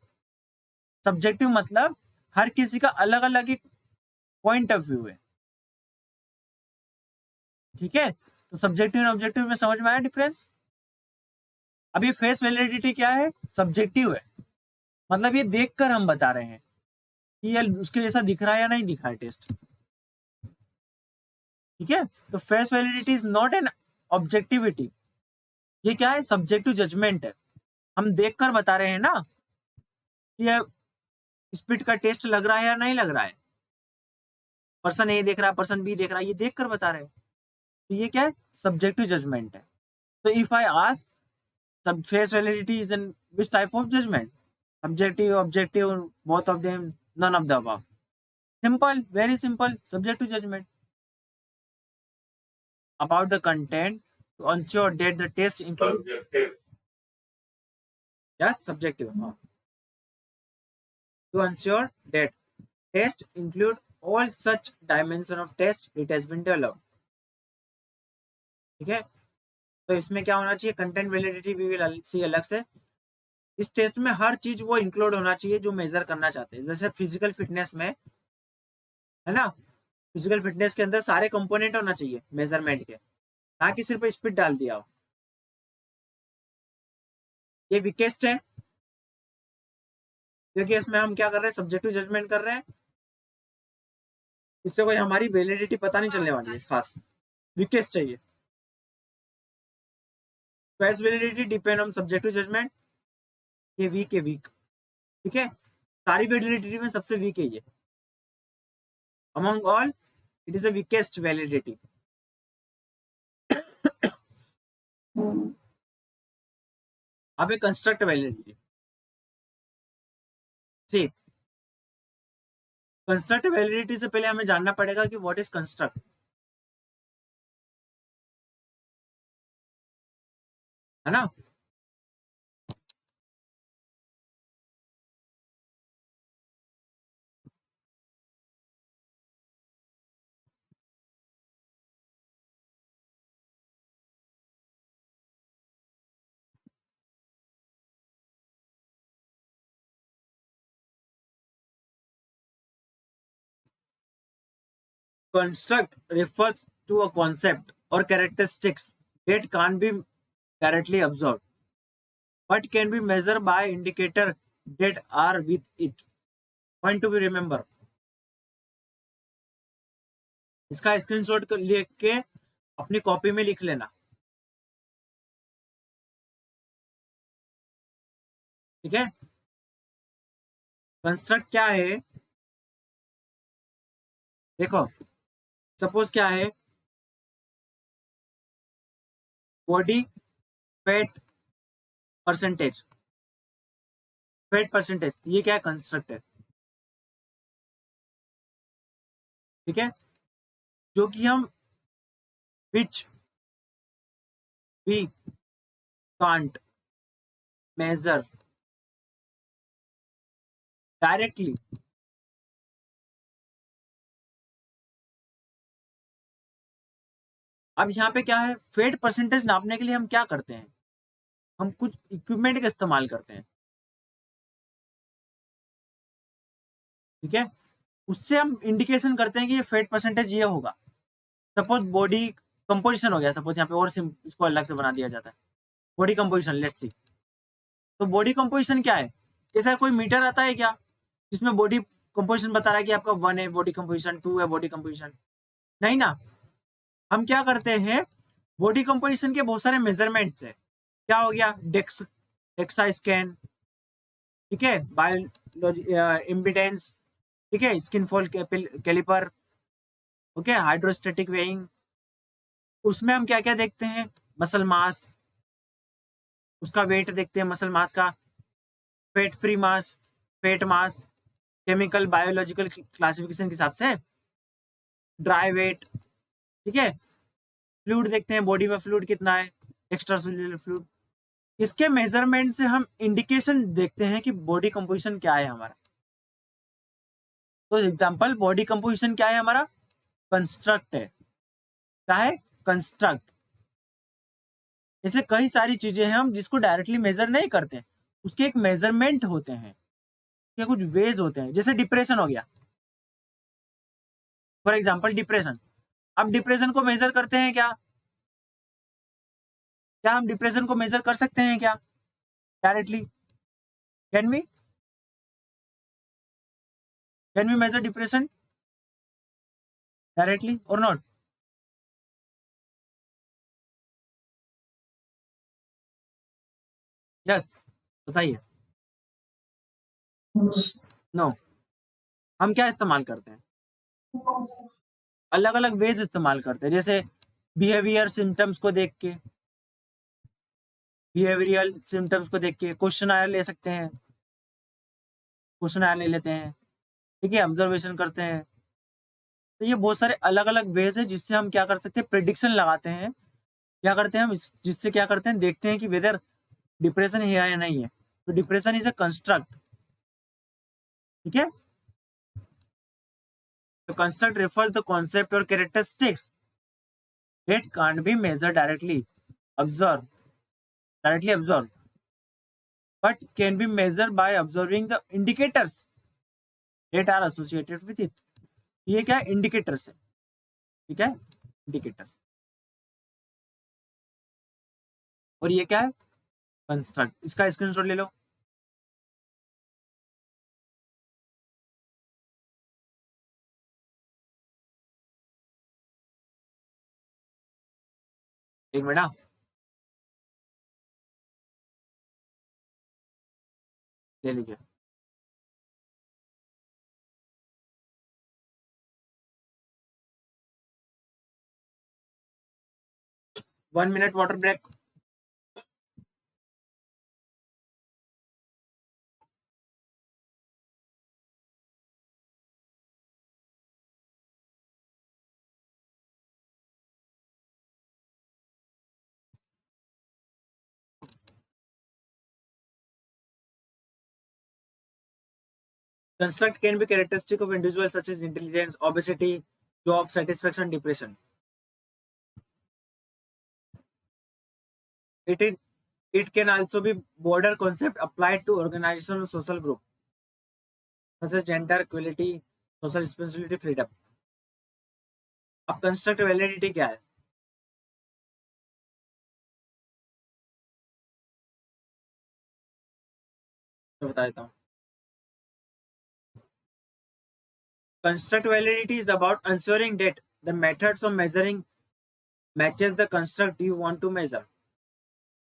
सब्जेक्टिव मतलब हर किसी का अलग अलग एक पॉइंट ऑफ व्यू है। ठीक है, तो सब्जेक्टिव और ऑब्जेक्टिव में समझ में आया डिफरेंस? अभी फेस वैलिडिटी क्या है? सब्जेक्टिव है, मतलब ये देखकर हम बता रहे हैं कि ये उसके जैसा दिख रहा है या नहीं दिख रहा है टेस्ट। ठीक है, तो face validity is not an objectivity, ये क्या है? सब्जेक्टिव जजमेंट है। हम देखकर बता रहे हैं ना कि ये स्पीड का टेस्ट लग रहा है या नहीं लग रहा है। पर्सन ए देख रहा है, पर्सन बी देख रहा है, ये देखकर बता रहे हैं, तो ये क्या है? सब्जेक्टिव जजमेंट है। तो इफ आई आस्क सब face validity is an which type of judgement? Subjective, objective, both of them, none of the above. Simple, very simple, subjective judgement. About the content to ensure that the test include, Subjective. yes, subjective, to ensure that test include all such dimension of test it has been developed। ठीक है, तो इसमें क्या होना चाहिए, content validity we will see अलग से। इस टेस्ट में हर चीज वो इंक्लूड होना चाहिए जो मेजर करना चाहते हैं। जैसे फिजिकल फिटनेस में है ना, फिजिकल फिटनेस के अंदर सारे कंपोनेंट होना चाहिए मेजरमेंट के, ना कि सिर्फ स्पीड डाल दिया हो। ये वीकेस्ट है क्योंकि इसमें हम क्या कर रहे हैं, सब्जेक्टिव जजमेंट कर रहे हैं, इससे कोई हमारी वैलिडिटी पता नहीं चलने वाली है खास। वीकेस्ट है ये। Quest validity depend on subjective judgement, ये वीक है, वीक। ठीक है, सारी वैलिडिटी में सबसे वीक है ये। Among all it is the weakest validity. अब एक construct validity. See, construct validity से पहले हमें जानना पड़ेगा कि व्हाट इज कंस्ट्रक्ट, है ना। Construct refers to a concept or characteristics that can't be directly observed, but can be measured by indicator that are with it. Point to be remember. इसका screenshot लिख के अपनी कॉपी में लिख लेना, ठीक है। कंस्ट्रक्ट क्या है, देखो सपोज क्या है, body fat percentage, fat percentage, ये क्या है, कंस्ट्रक्ट है, ठीक है, जो कि हम which we can't measure directly. अब यहाँ पे क्या है, फैट परसेंटेज नापने के लिए हम क्या करते हैं, हम कुछ इक्विपमेंट का इस्तेमाल करते हैं, ठीक है। उससे हम इंडिकेशन करते हैं कि ये फैट परसेंटेज ये होगा। सपोज बॉडी कंपोजिशन हो गया, सपोज यहाँ पे और इसको अलग से बना दिया जाता है, बॉडी कंपोजिशन, लेट्स सी। तो बॉडी कंपोजिशन क्या है, ऐसा कोई मीटर आता है क्या जिसमें बॉडी कंपोजिशन बता रहा है कि आपका 1 है बॉडी कंपोजिशन, 2 है बॉडी कंपोजिशन, नहीं ना। हम क्या करते हैं, बॉडी कंपोजिशन के बहुत सारे मेजरमेंट्स है। क्या हो गया, डेक्सा स्कैन, ठीक है, बायोलॉजी इम्पिडेंस, ठीक है, skin fall caliper, okay, hydrostatic weighing. उसमें हम क्या क्या देखते हैं, मसल मास, उसका वेट देखते हैं मसल मास का, फेट फ्री मास, फेट मास, केमिकल बायोलॉजिकल क्लासिफिकेशन के हिसाब से, ड्राई वेट, ठीक है, फ्लूइड देखते हैं, बॉडी में फ्लूइड कितना है, एक्स्ट्रा सेल्युलर फ्लूइड। इसके मेजरमेंट से हम इंडिकेशन देखते हैं कि बॉडी कंपोजिशन क्या है हमारा। तो एग्जांपल, बॉडी कंपोजिशन क्या है हमारा, कंस्ट्रक्ट है, क्या है, कंस्ट्रक्ट। ऐसे कई सारी चीजें हैं हम जिसको डायरेक्टली मेजर नहीं करते, उसके एक मेजरमेंट होते हैं, उसके कुछ वेज होते हैं। जैसे डिप्रेशन हो गया, फॉर एग्जांपल डिप्रेशन। अब डिप्रेशन को मेजर करते हैं क्या, क्या हम डिप्रेशन को मेजर कर सकते हैं क्या directly, can we measure depression directly और नॉट। यस, बताइए। नो, हम क्या इस्तेमाल करते हैं, अलग अलग वेज इस्तेमाल करते हैं। जैसे बिहेवियर सिम्टम्स को देख के, बिहेवियरल सिम्टम्स को देख के क्वेश्चन आयर ले सकते हैं, क्वेश्चन आयर ले लेते हैं, ठीक है, ऑब्जर्वेशन करते हैं। तो ये बहुत सारे अलग अलग वेज है जिससे हम क्या कर सकते हैं, प्रिडिक्शन लगाते हैं। क्या करते हैं हम, जिससे क्या करते हैं, देखते हैं कि वेदर डिप्रेशन है या नहीं है। तो डिप्रेशन इज अ कंस्ट्रक्ट, ठीक है। तो construct refers the concept or characteristics that can't be measured directly, observe, directly observe, but can be measured by observing the indicators that are associated with it. ये क्या है? Indicators है, ठीक है, indicators. और ये क्या है? कंस्ट्रक्ट। इसका स्क्रीनशॉट ले लो। एक मिनट, ले लीजिए। One minute water break. Construct can be characteristic of individuals such as intelligence, obesity, job satisfaction, depression. It can also be broader concept applied to organizational or social group such as gender, equality, social responsibility, freedom. अब construct validity क्या है? तो बता देता हूँ। Construct validity is about ensuring that the methods of measuring matches the construct you want to measure.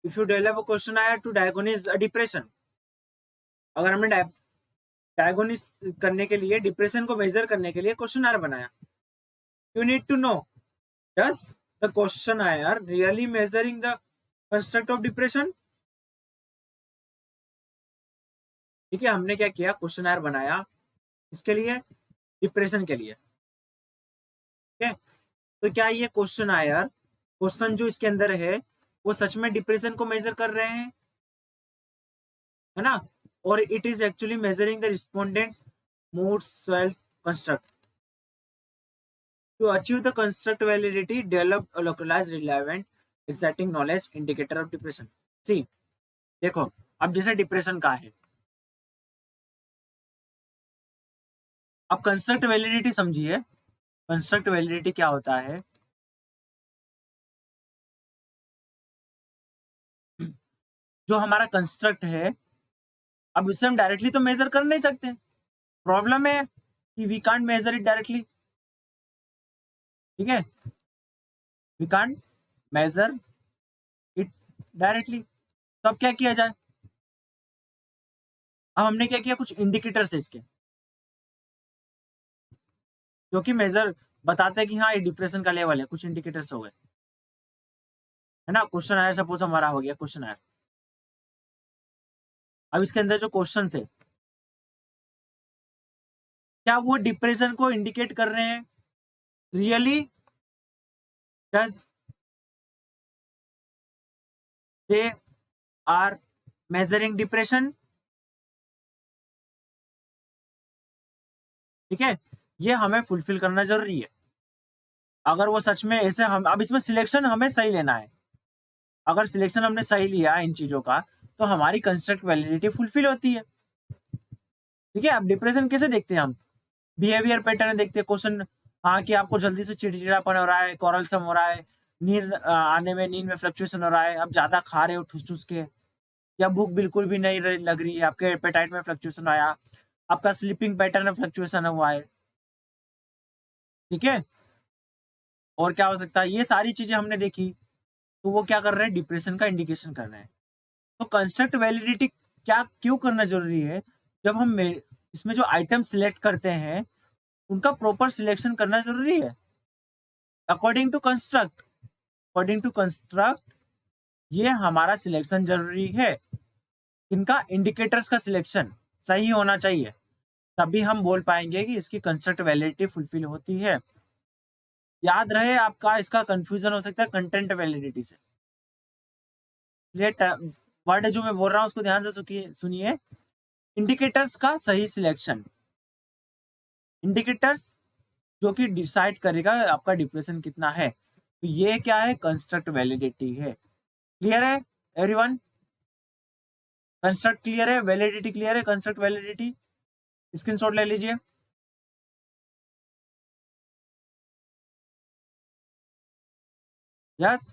If you develop a questionnaire to diagnose a depression, अगर हमने डायगोनिस करने के लिए, डिप्रेशन को मेजर करने के लिए क्वेश्चनर बनाया, you need to know, does the questionnaire really measuring the construct of depression? ठीक है, हमने क्या किया? क्वेश्चनर बनाया, इसके लिए, डिप्रेशन के लिए। ठीक है, तो क्या ये क्वेश्चन जो इसके अंदर है वो सच में डिप्रेशन को मेजर कर रहे हैं, है ना? और it is actually measuring the respondents mood, self construct. To achieve the construct validity, develop a localised relevant exciting knowledge indicator of depression. See, देखो, अब जैसे डिप्रेशन का है, अब कंस्ट्रक्ट वैलिडिटी समझिए। कंस्ट्रक्ट वैलिडिटी क्या होता है? जो हमारा कंस्ट्रक्ट है, अब उसे हम डायरेक्टली तो मेजर कर नहीं सकते। प्रॉब्लम है कि we can't measure it directly. ठीक है, we can't measure it directly. तो अब क्या किया जाए? अब हमने क्या किया? कुछ इंडिकेटर्स है इसके, जो कि मेजर बताते हैं कि हाँ ये डिप्रेशन का लेवल है। कुछ इंडिकेटर्स हो गए, है ना? क्वेश्चन आया, सपोज हमारा हो गया क्वेश्चन आया। अब इसके अंदर जो क्वेश्चन है, क्या वो डिप्रेशन को इंडिकेट कर रहे हैं? Really does they are measuring depression? ठीक है, ये हमें फुलफिल करना जरूरी है। अगर वो सच में ऐसे, हम अब इसमें सिलेक्शन हमें सही लेना है। अगर सिलेक्शन हमने सही लिया इन चीजों का, तो हमारी कंस्ट्रक्ट वैलिडिटी फुलफिल होती है। ठीक है, अब डिप्रेशन कैसे देखते हैं हम? बिहेवियर पैटर्न देखते हैं। क्वेश्चन, हाँ, कि आपको जल्दी से चिड़चिड़ापन हो रहा है, कोरलसम हो रहा है, नींद आने में, नींद में फ्लक्चुएशन हो रहा है, आप ज्यादा खा रहे हो ठूस ठूस के, या भूख बिल्कुल भी नहीं लग रही है, आपके एपेटाइट में फ्लक्चुएशन आया, आपका स्लीपिंग पैटर्न में फ्लक्चुएशन हुआ है। ठीक है, और क्या हो सकता है? ये सारी चीजें हमने देखी, तो वो क्या कर रहे हैं? डिप्रेशन का इंडिकेशन कर रहे हैं। तो कंस्ट्रक्ट वैलिडिटी क्या क्यों करना जरूरी है? जब हम इसमें जो आइटम सिलेक्ट करते हैं, उनका प्रॉपर सिलेक्शन करना जरूरी है according to construct. According to construct ये हमारा सिलेक्शन जरूरी है। इनका इंडिकेटर्स का सिलेक्शन सही होना चाहिए, तभी हम बोल पाएंगे कि इसकी कंस्ट्रक्ट वैलिडिटी फुलफिल होती है। याद रहे, आपका इसका कंफ्यूजन हो सकता है कंटेंट वैलिडिटी से। ये वर्ड जो मैं बोल रहा हूँ उसको ध्यान से सुनिए। इंडिकेटर्स का सही सिलेक्शन, इंडिकेटर्स जो कि डिसाइड करेगा आपका डिप्रेशन कितना है, तो ये क्या है? कंस्ट्रक्ट वैलिडिटी है। क्लियर है एवरीवन? कंस्ट्रक्ट क्लियर है, वैलिडिटी क्लियर है, कंस्ट्रक्ट वैलिडिटी स्क्रीनशॉट ले लीजिए। यस,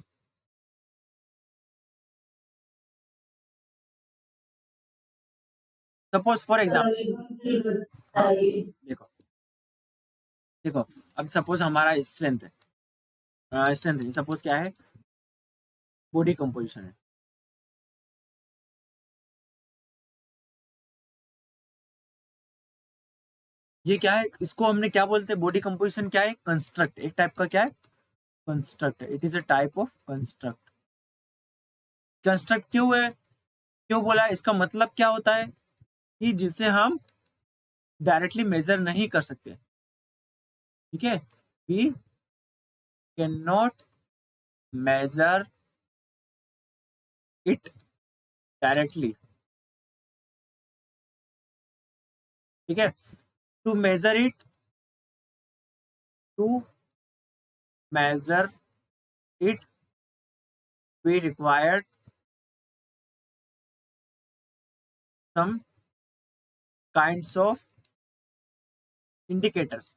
सपोज फॉर एग्जाम्पल, देखो देखो, अब सपोज हमारा स्ट्रेंथ है, स्ट्रेंथ है, सपोज क्या है, बॉडी कंपोजिशन है। ये क्या है, इसको हमने क्या बोलते हैं, बॉडी कंपोजिशन क्या है, कंस्ट्रक्ट, एक टाइप का क्या है, construct. It is a type of construct. Construct क्यों है, क्यों बोला, इसका मतलब क्या होता है कि जिसे हम डायरेक्टली मेजर नहीं कर सकते, ठीक है, we can not measure it directly, ठीक है। To measure it, to measure it we required some kinds of indicators,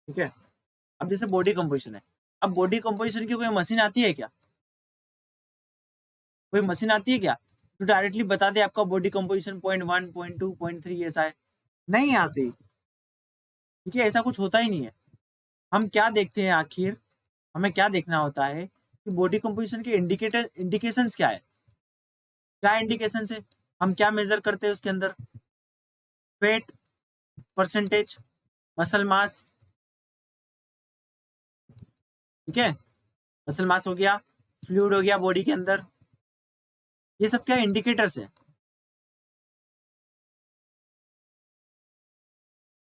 ठीक है। अब जैसे बॉडी कंपोजिशन है, अब बॉडी कंपोजिशन की कोई मशीन आती है क्या, कोई मशीन आती है क्या तो डायरेक्टली बता दे आपका बॉडी कंपोजिशन 0.1 0.2 0.3 ऐसा है, नहीं आती, ठीक है, ऐसा कुछ होता ही नहीं है। हम क्या देखते हैं आखिर, हमें क्या देखना होता है कि बॉडी कंपोजिशन के इंडिकेशंस क्या है, क्या इंडिकेशंस है, हम क्या मेजर करते हैं उसके अंदर, वेट परसेंटेज, मसल मास, ठीक है, मसल मास हो गया, फ्लूइड हो गया बॉडी के अंदर, ये सब क्या इंडिकेटर्स है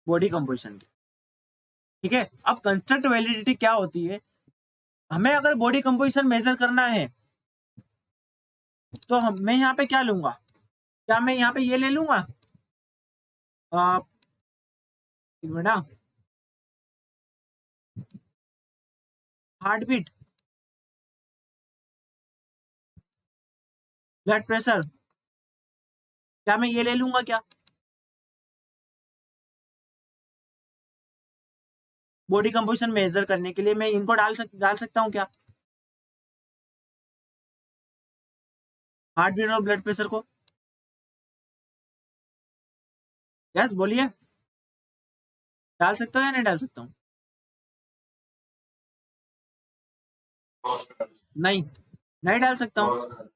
बॉडी कंपोजिशन के, ठीक है। अब कंस्ट्रक्ट वैलिडिटी क्या होती है, हमें अगर बॉडी कंपोजिशन मेजर करना है तो मैं यहाँ पे क्या लूंगा, क्या मैं यहाँ पे ये ले लूंगा, एक minute, heart beat, blood pressure, क्या मैं ये ले लूंगा क्या, बॉडी कंपोजिशन मेजर करने के लिए मैं इनको डाल सकता हूँ क्या, हार्ट बीट और ब्लड प्रेशर को, यस बोलिए, डाल सकता हूँ या नहीं डाल सकता हूँ, नहीं, नहीं डाल सकता हूँ।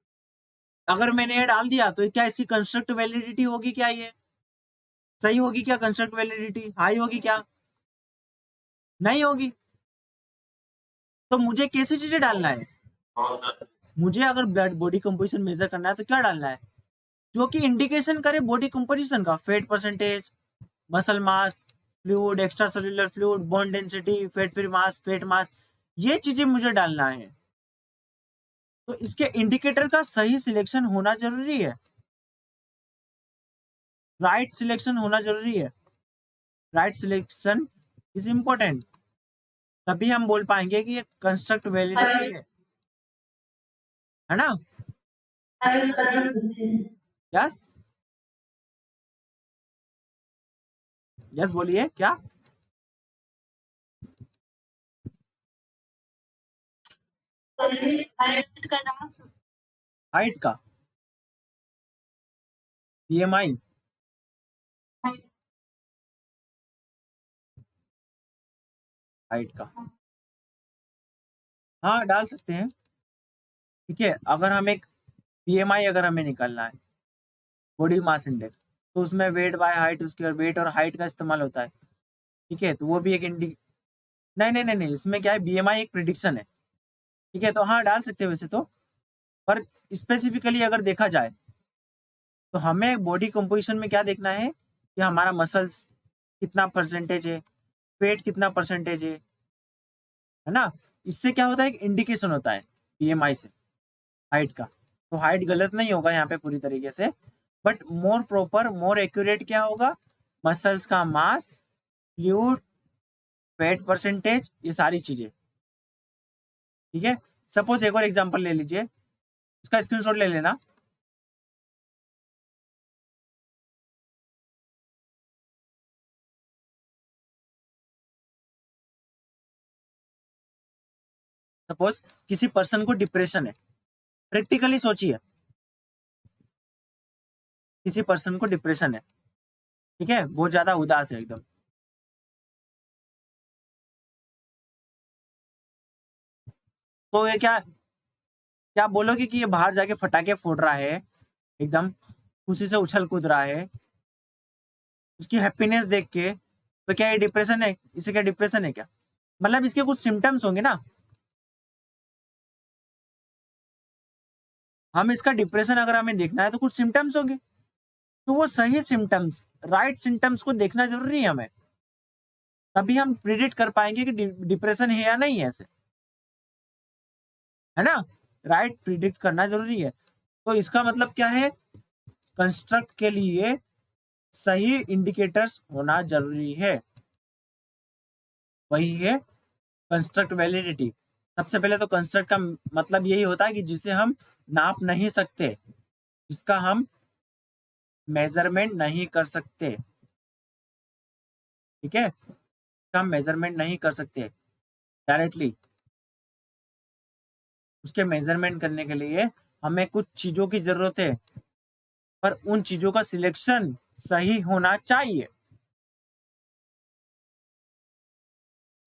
अगर मैंने ये डाल दिया तो क्या इसकी कंस्ट्रक्ट वैलिडिटी होगी क्या, ये सही होगी क्या, कंस्ट्रक्ट वैलिडिटी हाई होगी क्या, नहीं होगी। तो मुझे कैसी चीजें डालना है, मुझे अगर ब्लड बॉडी कंपोजिशन मेजर करना है तो क्या डालना है, जो कि इंडिकेशन करे बॉडी कंपोजिशन का, fat percentage, muscle mass, fluid, extracellular fluid, bone density, fat free mass, fat mass, ये चीजें मुझे डालना है। तो इसके इंडिकेटर का सही सिलेक्शन होना जरूरी है, राइट सिलेक्शन होना जरूरी है, राइट सिलेक्शन इज इंपॉर्टेंट, तभी हम बोल पाएंगे कि ये कंस्ट्रक्ट वैलिडिटी है ना, यस यस बोलिए क्या, हाइट का बीएमआई, हाइट का, हाँ डाल सकते हैं, ठीक है। अगर हम एक बीएमआई अगर हमें निकालना है, बॉडी मास इंडेक्स, तो उसमें वेट बाय हाइट, उसके वेट और हाइट का इस्तेमाल होता है, ठीक है, तो वो भी एक नहीं नहीं नहीं नहीं, इसमें क्या है, बीएमआई एक प्रिडिक्शन है, ठीक है, तो हाँ डाल सकते हैं वैसे तो, पर स्पेसिफिकली अगर देखा जाए तो हमें बॉडी कंपोजिशन में क्या देखना है कि हमारा मसल्स कितना परसेंटेज है, वेट कितना परसेंटेज है ना, इससे क्या होता है, एक इंडिकेशन होता है बीएमआई से हाइट का। तो हाइट गलत नहीं होगा यहाँ पे पूरी तरीके से, but more proper more accurate क्या होगा, मसल्स का मास, फ्लूइड, फैट परसेंटेज, ये सारी चीजें, ठीक है। सपोज एक और एग्जांपल ले लीजिए, इसका स्क्रीनशॉट ले लेना। सपोज किसी पर्सन को डिप्रेशन है, प्रैक्टिकली सोचिए, किसी पर्सन को डिप्रेशन है, ठीक है, बहुत ज्यादा उदास है एकदम। तो ये क्या क्या बोलोगे कि ये बाहर जाके फटाके फोड़ रहा है, एकदम खुशी से उछल कूद रहा है, उसकी हैप्पीनेस देख के, तो क्या ये डिप्रेशन है? इसे क्या डिप्रेशन है क्या? मतलब इसके कुछ सिम्टम्स होंगे ना। हम इसका डिप्रेशन अगर हमें देखना है तो कुछ सिम्टम्स होंगे, तो वो सही सिम्टम्स, राइट सिम्टम्स को देखना जरूरी है हमें, तभी हम प्रिडिक्ट कर पाएंगे कि डिप्रेशन है या नहीं है, ऐसे है ना। राइट प्रिडिक्ट करना जरूरी है। तो इसका मतलब क्या है, कंस्ट्रक्ट के लिए सही इंडिकेटर्स होना जरूरी है, वही है कंस्ट्रक्ट वैलिडिटी। सबसे पहले तो कंस्ट्रक्ट का मतलब यही होता है कि जिसे हम नाप नहीं सकते, जिसका हम मेजरमेंट नहीं कर सकते, ठीक है, हम मेजरमेंट नहीं कर सकते डायरेक्टली। उसके मेजरमेंट करने के लिए हमें कुछ चीजों की जरूरत है, पर उन चीजों का सिलेक्शन सही होना चाहिए।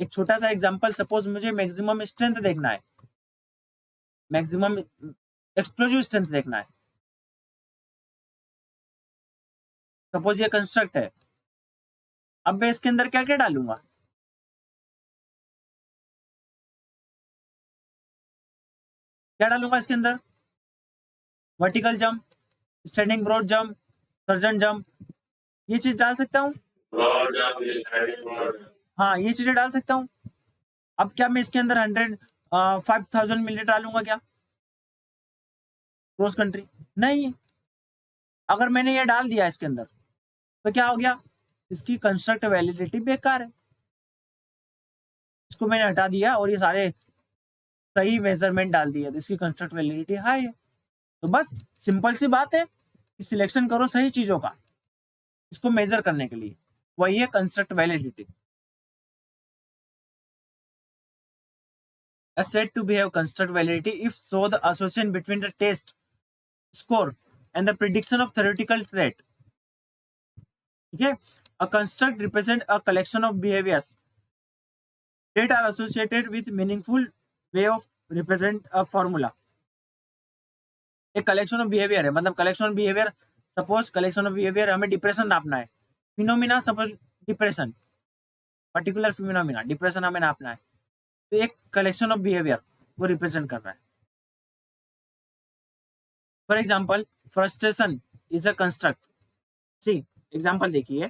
एक छोटा सा एग्जांपल, सपोज मुझे मैक्सिमम स्ट्रेंथ देखना है, मैक्सिमम एक्सप्लोजिव स्ट्रेंथ देखना है। सपोज ये कंस्ट्रक्ट है, अब मैं इसके अंदर क्या क्या डालूंगा? क्या डालूंगा इसके अंदर? Vertical jump, standing broad jump, Sargent jump, ये चीज डाल सकता हूँ। हाँ, ये चीजें डाल सकता हूँ। अब क्या मैं इसके अंदर 5,000 मीटर डालूंगा क्या क्रॉस कंट्री? नहीं। अगर मैंने ये डाल दिया इसके अंदर तो क्या हो गया, इसकी कंस्ट्रक्ट वैलिडिटी बेकार है। इसको मैंने हटा दिया और ये सारे सही मेजरमेंट डाल दिया, तो इसकी कंस्ट्रक्ट वैलिडिटी हाई है। तो बस सिंपल सी बात है कि सिलेक्शन करो सही चीजों का, इसको मेजर करने के लिए, वही है construct validity. is said to behave construct validity if show the association between the test score and the prediction of theoretical threat. ठीक है, a construct represent a collection of behaviors that are associated with meaningful way of represent a formula. एक collection of behaviour है, मतलब collection of behaviour, suppose collection of behaviour हमें depression नापना है, phenomena, suppose depression, particular phenomena depression हमें नापना है, तो एक कलेक्शन ऑफ बिहेवियर वो रिप्रेजेंट कर रहा है। For example, frustration is a construct. See example देखिए,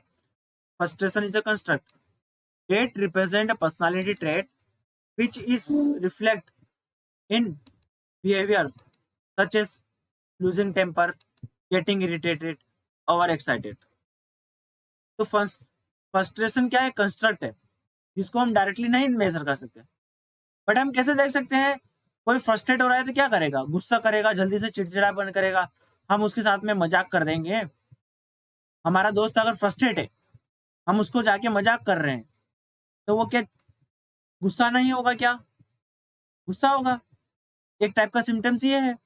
frustration is a construct that represent a personality trait which is reflect in behavior such as losing temper, getting irritated, overexcited. तो frustration क्या है, construct है जिसको हम directly नहीं major कर सकते, बट हम कैसे देख सकते हैं? कोई फ्रस्ट्रेट हो रहा है तो क्या करेगा, गुस्सा करेगा, जल्दी से चिड़चिड़ापन करेगा, हम उसके साथ में मजाक कर देंगे। हमारा दोस्त अगर फ्रस्ट्रेट है, हम उसको जाके मजाक कर रहे हैं, तो वो क्या गुस्सा नहीं होगा क्या? गुस्सा होगा, एक टाइप का सिम्टम्स ये है।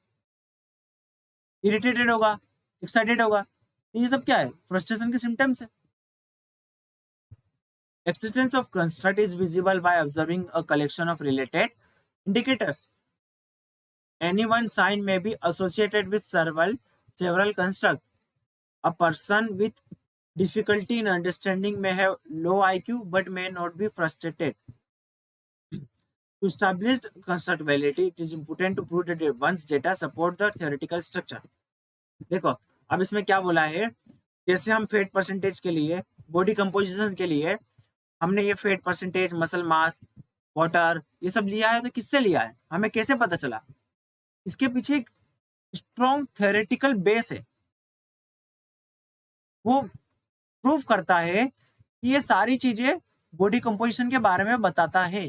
इरिटेटेड होगा, एक्साइटेड होगा, तो ये सब क्या है, फ्रस्ट्रेशन के सिम्टम्स है। Existence of construct is visible by observing a collection of related indicators. Any one sign may be associated with several constructs. A person with difficulty in understanding may have low IQ but may not be frustrated. To establish construct validity, it is important to prove that one's data support the theoretical structure. देखो, अब इसमें क्या बोला है, जैसे हम fat percentage के लिए, बॉडी कंपोजिशन के लिए हमने ये फैट परसेंटेज, मसल मास, वाटर, ये सब लिया है, तो किससे लिया है, हमें कैसे पता चला? इसके पीछे एक स्ट्रॉन्ग थ्योरेटिकल बेस है, वो प्रूव करता है कि ये सारी चीजें बॉडी कंपोजिशन के बारे में बताता है।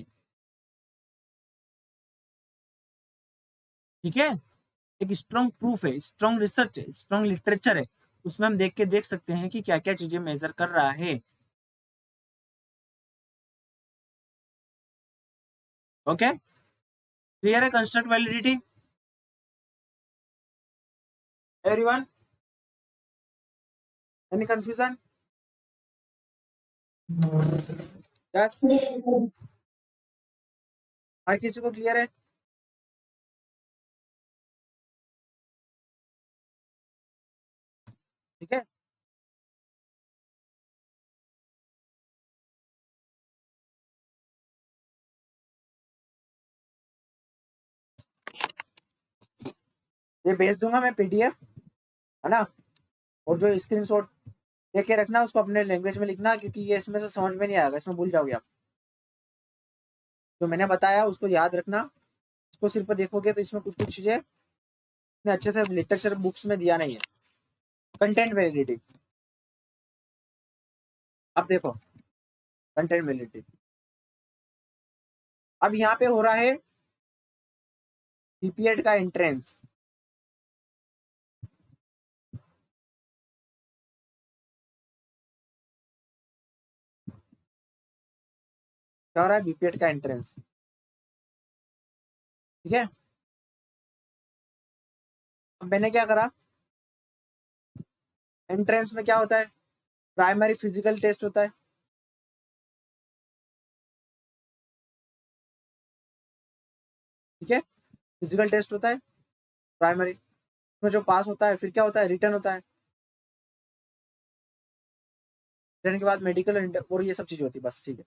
ठीक है, एक स्ट्रॉन्ग प्रूफ है, स्ट्रॉन्ग रिसर्च है, स्ट्रॉन्ग लिटरेचर है, उसमें हम देख सकते हैं कि क्या क्या चीजें मेजर कर रहा है। ओके, क्लियर है construct validity everyone? Any confusion? Yes, हर किसी को क्लियर है? ठीक है, ये भेज दूंगा मैं पीडीएफ, है ना, और जो स्क्रीनशॉट लेके रखना उसको अपने लैंग्वेज में लिखना, क्योंकि ये इसमें से समझ में नहीं आएगा, इसमें भूल जाओगे आप। जो मैंने बताया उसको याद रखना, उसको सिर्फ देखोगे तो इसमें कुछ कुछ चीजें इतने अच्छे से लिटरेचर बुक्स में दिया नहीं है। कंटेंट वैलिडिटी, अब देखो कंटेंट वैलिडिटी, अब यहाँ पे हो रहा है बीपीएड का एंट्रेंस। क्या हो रहा है? बीपीएड का एंट्रेंस, ठीक है। अब मैंने क्या करा, एंट्रेंस में क्या होता है? प्राइमरी फिजिकल टेस्ट होता है, ठीक है, फिजिकल टेस्ट होता है प्राइमरी, उसमें जो पास होता है फिर क्या होता है? रिटर्न होता है, रिटर्न के बाद मेडिकल और ये सब चीजें होती है, बस ठीक है।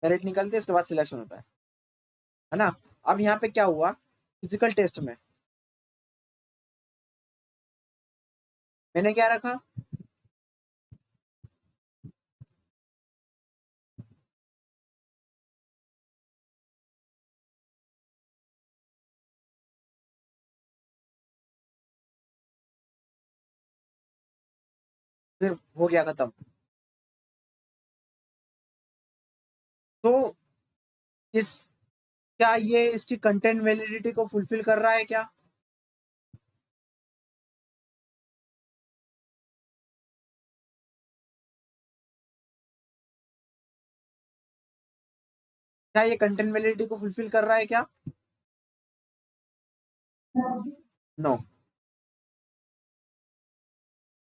मेरिट निकलती है, उसके बाद सिलेक्शन होता है ना। अब यहाँ पे क्या हुआ, फिजिकल टेस्ट में मैंने क्या रखा, फिर हो गया खत्म। तो इस क्या ये इसकी कंटेंट वैलिडिटी को फुलफिल कर रहा है क्या? क्या ये कंटेंट वैलिडिटी को फुलफिल कर रहा है क्या? नो,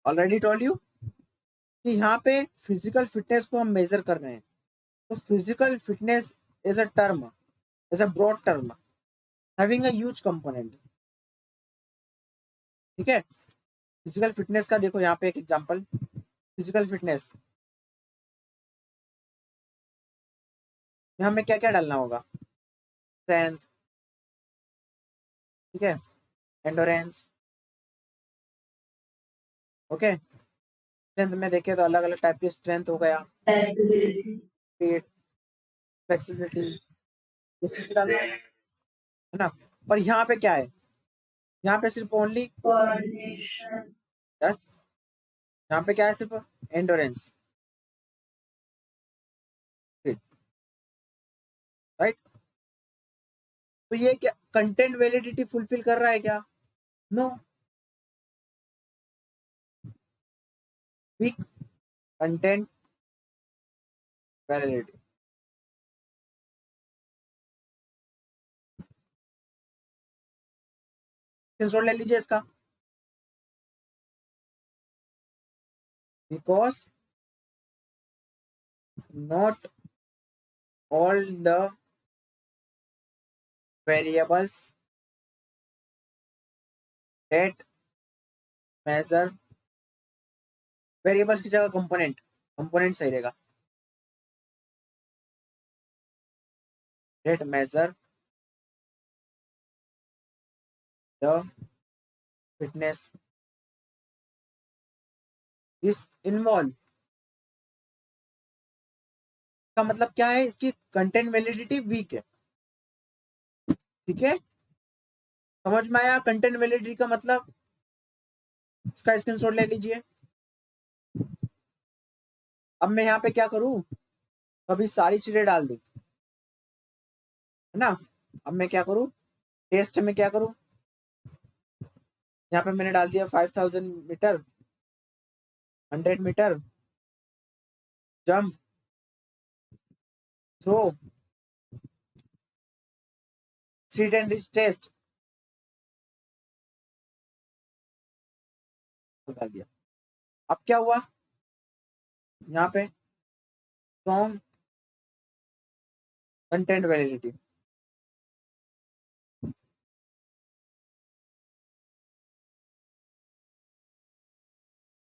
ऑलरेडी टोल्ड यू कि यहाँ पे फिजिकल फिटनेस को हम मेजर कर रहे हैं। तो physical fitness is a term, is a broad term having a huge component, ठीक है। फिजिकल फिटनेस का देखो यहाँ पे एक एग्जांपल, फिजिकल फिटनेस में हमें क्या क्या डालना होगा? स्ट्रेंथ, ठीक है, एंडोरेंस, ओके। स्ट्रेंथ में देखें तो अलग अलग टाइप की स्ट्रेंथ हो गया, स्पीड, फ्लेक्सिबिलिटी, ये सब डालना है ना। पर यहाँ पे क्या है? यहाँ पे सिर्फ ओनली यस, यहाँ पे क्या है? सिर्फ एंडोरेंस, राइट। तो ये क्या कंटेंट वैलिडिटी फुलफिल कर रहा है क्या? No, weak content validity. Screenshot ले लीजिए इसका, because not all the variables that measure, variables की जगह कंपोनेंट, कंपोनेंट सही रहेगा, that measure the fitness is involved। का मतलब क्या है? इसकी कंटेंट वैलिडिटी वीक है, ठीक है। समझ में आया कंटेंट वैलिडिटी का मतलब? इसका स्क्रीनशॉट ले लीजिए। अब मैं यहाँ पे क्या करूँ, अभी सारी चीजें डाल दूं, है ना। अब मैं क्या करूँ, टेस्ट में क्या करूं, यहाँ पे मैंने डाल दिया 5000 metre, 100 metre, jump, throw, sit and reach test डाल दिया। अब क्या हुआ यहाँ पे, सॉन्ग कंटेंट वैलिडिटी,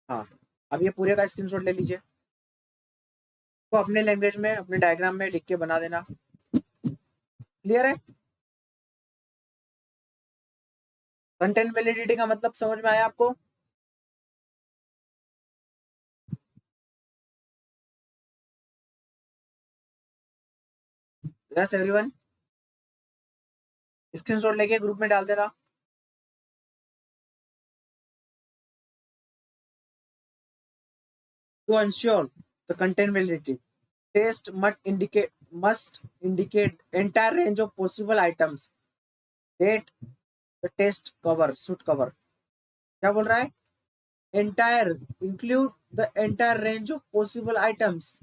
हाँ अब ये पूरे का स्क्रीनशॉट ले लीजिए, तो अपने लैंग्वेज में अपने डायग्राम में लिख के बना देना। क्लियर है? कंटेंट वैलिडिटी का मतलब समझ में आया आपको? यस एवरीवन, स्क्रीनशॉट लेके ग्रुप में डाल देना। To ensure the content validity, test must indicate entire range of possible items that the test cover should cover। क्या बोल रहा है? Entire include the entire range of possible items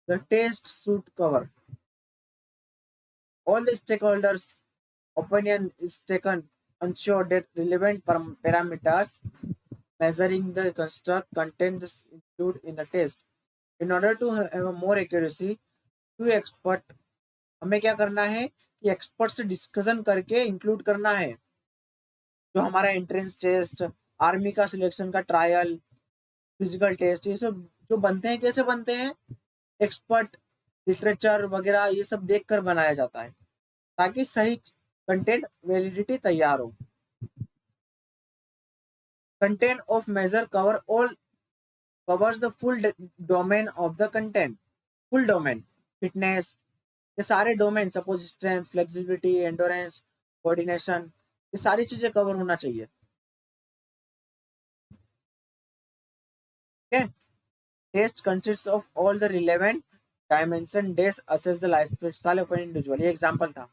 the test should cover। All the stakeholders' opinion is taken, ensure that relevant parameters measuring the construct content is included in the test। In order to have a more accuracy, to expert, हमें क्या करना है कि expert से discussion करके include करना है। जो हमारा एंट्रेंस टेस्ट, आर्मी का सिलेक्शन का ट्रायल, फिजिकल टेस्ट, ये सब जो बनते हैं कैसे बनते हैं, एक्सपर्ट लिटरेचर वगैरह ये सब देखकर बनाया जाता है ताकि सही कंटेंट वैलिडिटी तैयार हो। Content of measure covers the full domain of the content. Full domain, fitness, ये सारे domain, suppose strength, flexibility, endurance, coordination, ये सारी चीजें कवर होना चाहिए। Okay? Test consists of all the relevant dimension days assess the lifestyle of an individual। ये example था,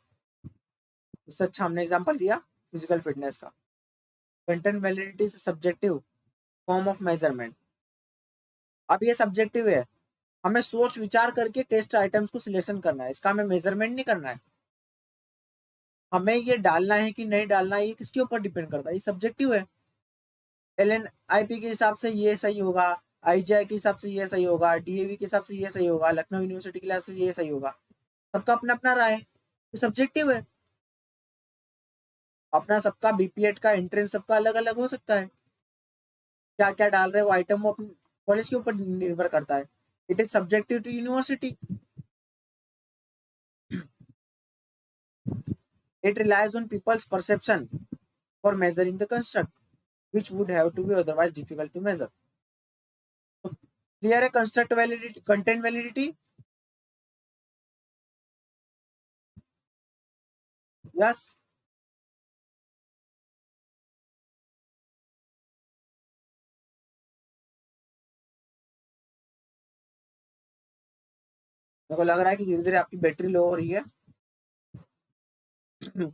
उससे अच्छा हमने एग्जांपल दिया फिजिकल फिटनेस का। Content validity is subjective form of measurement. अब ये सब्जेक्टिव है, हमें सोच विचार करके टेस्ट आइटम्स को सिलेक्शन करना है, इसका हमें मेजरमेंट नहीं करना है। हमें ये डालना है कि नहीं डालना है, ये किसके ऊपर डिपेंड करता है, ये सब्जेक्टिव है। LNIP के हिसाब से ये सही होगा, IGI के हिसाब से ये सही होगा, DAV के हिसाब से ये सही होगा, लखनऊ यूनिवर्सिटी के हिसाब से ये सही होगा। सबका अपना अपना राय है, ये सब्जेक्टिव है। अपना सबका BPET का एंट्रेंस सबका अलग अलग हो सकता है, क्या क्या डाल रहे हैं वो आइटम वो अपने कॉलेज के ऊपर निर्भर करता है। It is subjective to university. It relies on people's perception for measuring the construct, which would have to be otherwise difficult to measure। तो क्लियर है construct validity, content validity? Yes, मेरे को लग रहा है कि धीरे धीरे आपकी बैटरी लो हो रही है।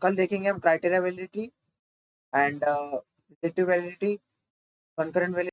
कल देखेंगे हम criteria validity and relative validity, concurrent validity.